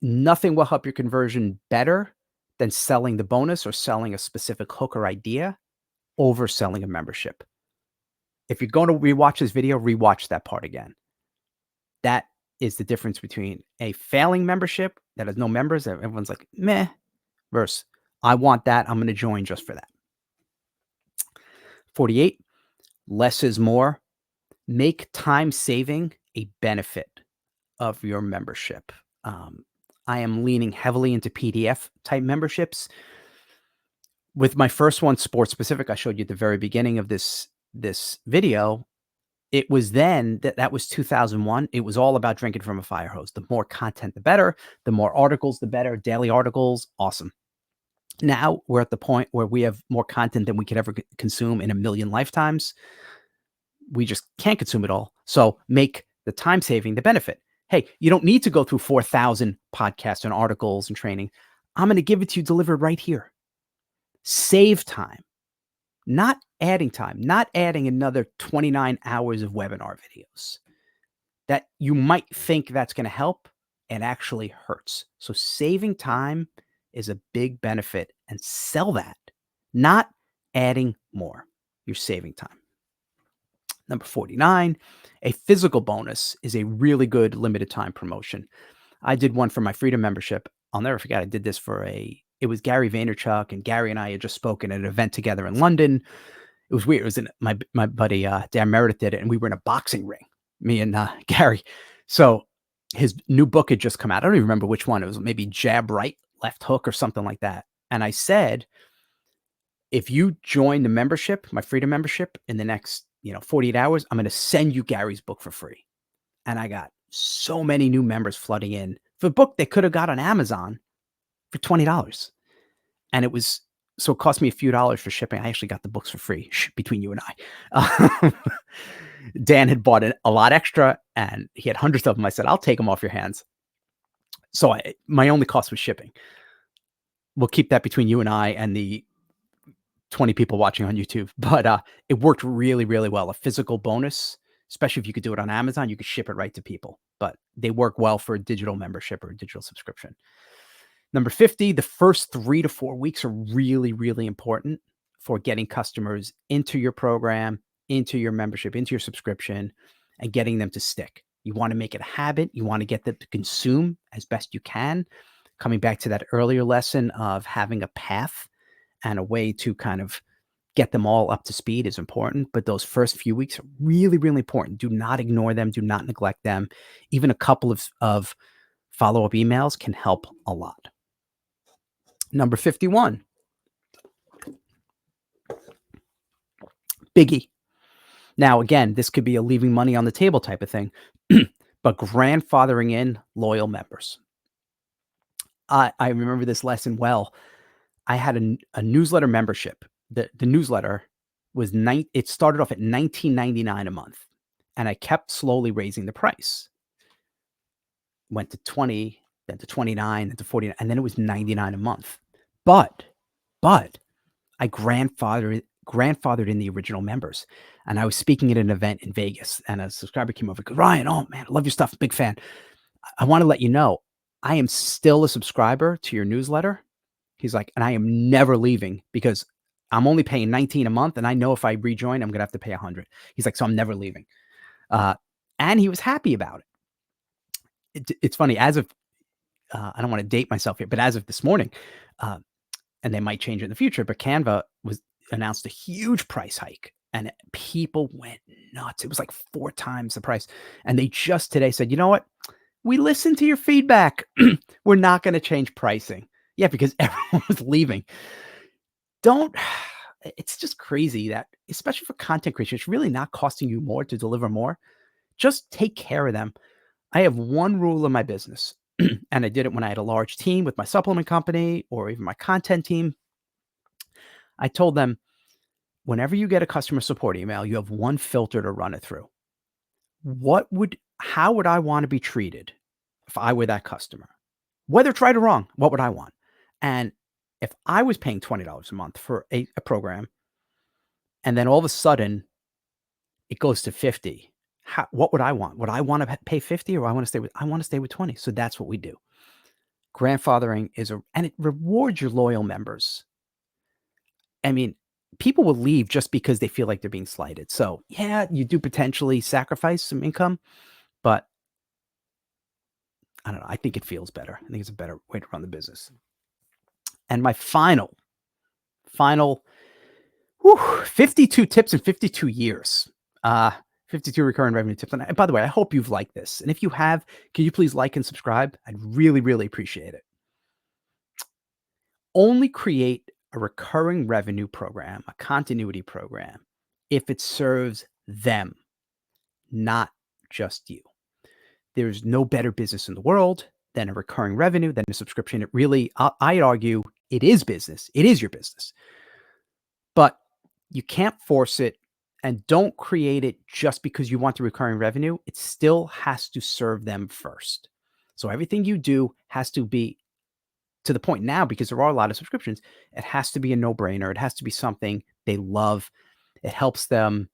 nothing will help your conversion better than selling the bonus or selling a specific hook or idea over selling a membership. If you're going to rewatch this video, rewatch that part again. That is the difference between a failing membership that has no members, that everyone's like, meh, versus I want that. I'm going to join just for that. 48, less is more. Make time saving a benefit of your membership. I am leaning heavily into PDF type memberships. With my first one, sports specific, I showed you at the very beginning of this video. It was then that was 2001. It was all about drinking from a fire hose. The more content, the better. The more articles, the better. Daily articles, awesome. Now we're at the point where we have more content than we could ever consume in a million lifetimes. We just can't consume it all. So make the time saving the benefit. Hey, you don't need to go through 4,000 podcasts and articles and training. I'm going to give it to you delivered right here. Save time, not adding time, not adding another 29 hours of webinar videos that you might think that's going to help and actually hurts. So saving time is a big benefit, and sell that, not adding more. You're saving time. Number 49, a physical bonus is a really good limited time promotion. I did one for my Freedom membership. I'll never forget. I did this it was Gary Vaynerchuk, and Gary and I had just spoken at an event together in London. It was weird. It was my buddy Dan Meredith did it, and we were in a boxing ring, me and Gary. So his new book had just come out. I don't even remember which one. It was maybe Jab Right, Left Hook or something like that. And I said, if you join the membership, my Freedom membership, in the next 48 hours, I'm going to send you Gary's book for free. And I got so many new members flooding in for a book they could have got on Amazon for $20. And so it cost me a few dollars for shipping. I actually got the books for free between you and I. Dan had bought a lot extra and he had hundreds of them. I said, I'll take them off your hands. So my only cost was shipping. We'll keep that between you and I and the 20 people watching on YouTube. But it worked really, really well. A physical bonus, especially if you could do it on Amazon, you could ship it right to people. But they work well for a digital membership or a digital subscription. Number 50, the first 3 to 4 weeks are really, really important for getting customers into your program, into your membership, into your subscription, and getting them to stick. You wanna make it a habit. You wanna get them to consume as best you can. Coming back to that earlier lesson of having a path and a way to kind of get them all up to speed is important, but those first few weeks are really, really important. Do not ignore them. Do not neglect them. Even a couple of follow-up emails can help a lot. Number 51, biggie. Now, again, this could be a leaving money on the table type of thing, but grandfathering in loyal members. I remember this lesson well. I had a newsletter membership. The newsletter was it started off at $19.99 a month, and I kept slowly raising the price. Went to 20, then to 29, then to 49, and then it was 99 a month. But I grandfathered in the original members, and I was speaking at an event in Vegas, and a subscriber came over and goes, "Ryan, oh man, I love your stuff, big fan. I want to let you know I am still a subscriber to your newsletter." He's like, "And I am never leaving because I'm only paying 19 a month, and I know if I rejoin, I'm gonna have to pay 100." He's like, "So I'm never leaving." Uh, and he was happy about it. It's funny, as of I don't want to date myself here, but as of this morning, uh, and they might change it in the future, but Canva was announced a huge price hike, and people went nuts. It was like 4 times the price, and they just today said, "You know what? We listened to your feedback. We're not gonna change pricing." Yeah, because everyone was leaving. Don't It's just crazy that, especially for content creation, it's really not costing you more to deliver more. Just take care of them. I have one rule in my business, and I did it when I had a large team with my supplement company or even my content team. I told them, whenever you get a customer support email, you have one filter to run it through. How would I want to be treated if I were that customer? Whether it's right or wrong, what would I want? And if I was paying $20 a month for a program, and then all of a sudden it goes to 50, what would I want? Would I want to pay 50, or I want to stay with 20? So that's what we do. Grandfathering and it rewards your loyal members. I mean, people will leave just because they feel like they're being slighted. So yeah, you do potentially sacrifice some income, but I don't know. I think it feels better. I think it's a better way to run the business. And my final, 52 tips in 52 years. 52 recurring revenue tips. And by the way, I hope you've liked this. And if you have, can you please like and subscribe? I'd really, really appreciate it. Only create a recurring revenue program, a continuity program, if it serves them, not just you. There's no better business in the world than a recurring revenue, than a subscription. It really, I'd argue, it is business. It is your business. But you can't force it, and don't create it just because you want the recurring revenue. It still has to serve them first. So everything you do has to be, to the point now, because there are a lot of subscriptions, it has to be a no-brainer. It has to be something they love. It helps them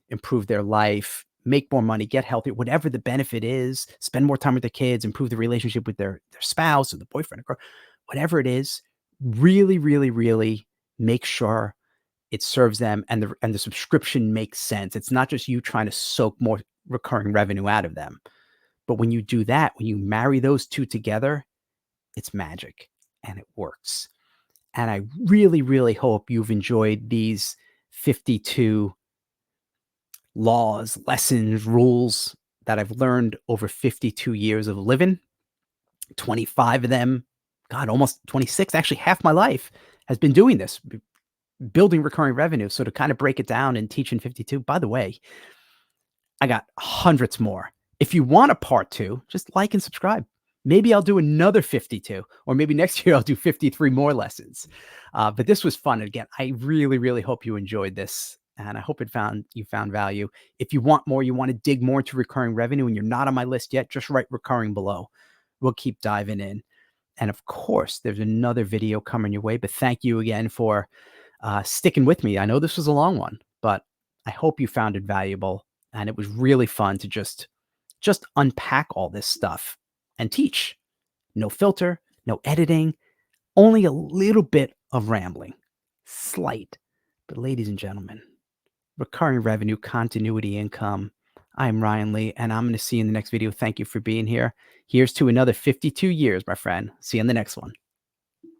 improve their life, make more money, get healthier, whatever the benefit is, spend more time with their kids, improve the relationship with their spouse or the boyfriend or girl, whatever it is, really, really, really make sure it serves them, and the subscription makes sense. It's not just you trying to soak more recurring revenue out of them. But when you do that, when you marry those two together, it's magic and it works. And I really, really hope you've enjoyed these 52 laws, lessons, rules that I've learned over 52 years of living. 25 of them, God, almost 26, actually half my life has been doing this, building recurring revenue. So to kind of break it down and teach in 52, by the way, I got hundreds more. If you want a part 2, just like and subscribe. Maybe I'll do another 52, or maybe next year I'll do 53 more lessons. But this was fun. Again, I really, really hope you enjoyed this, and I hope you found value. If you want more, you want to dig more into recurring revenue, and you're not on my list yet, just write recurring below. We'll keep diving in. And of course, there's another video coming your way. But thank you again for sticking with me. I know this was a long one, but I hope you found it valuable, and it was really fun to just unpack all this stuff and teach. No filter, no editing, Only a little bit of rambling, slight. But ladies and gentlemen, recurring revenue, continuity income. I'm Ryan Lee, and I'm going to see you in the next video. Thank you for being here. Here's to another 52 years, my friend. See you in the next one.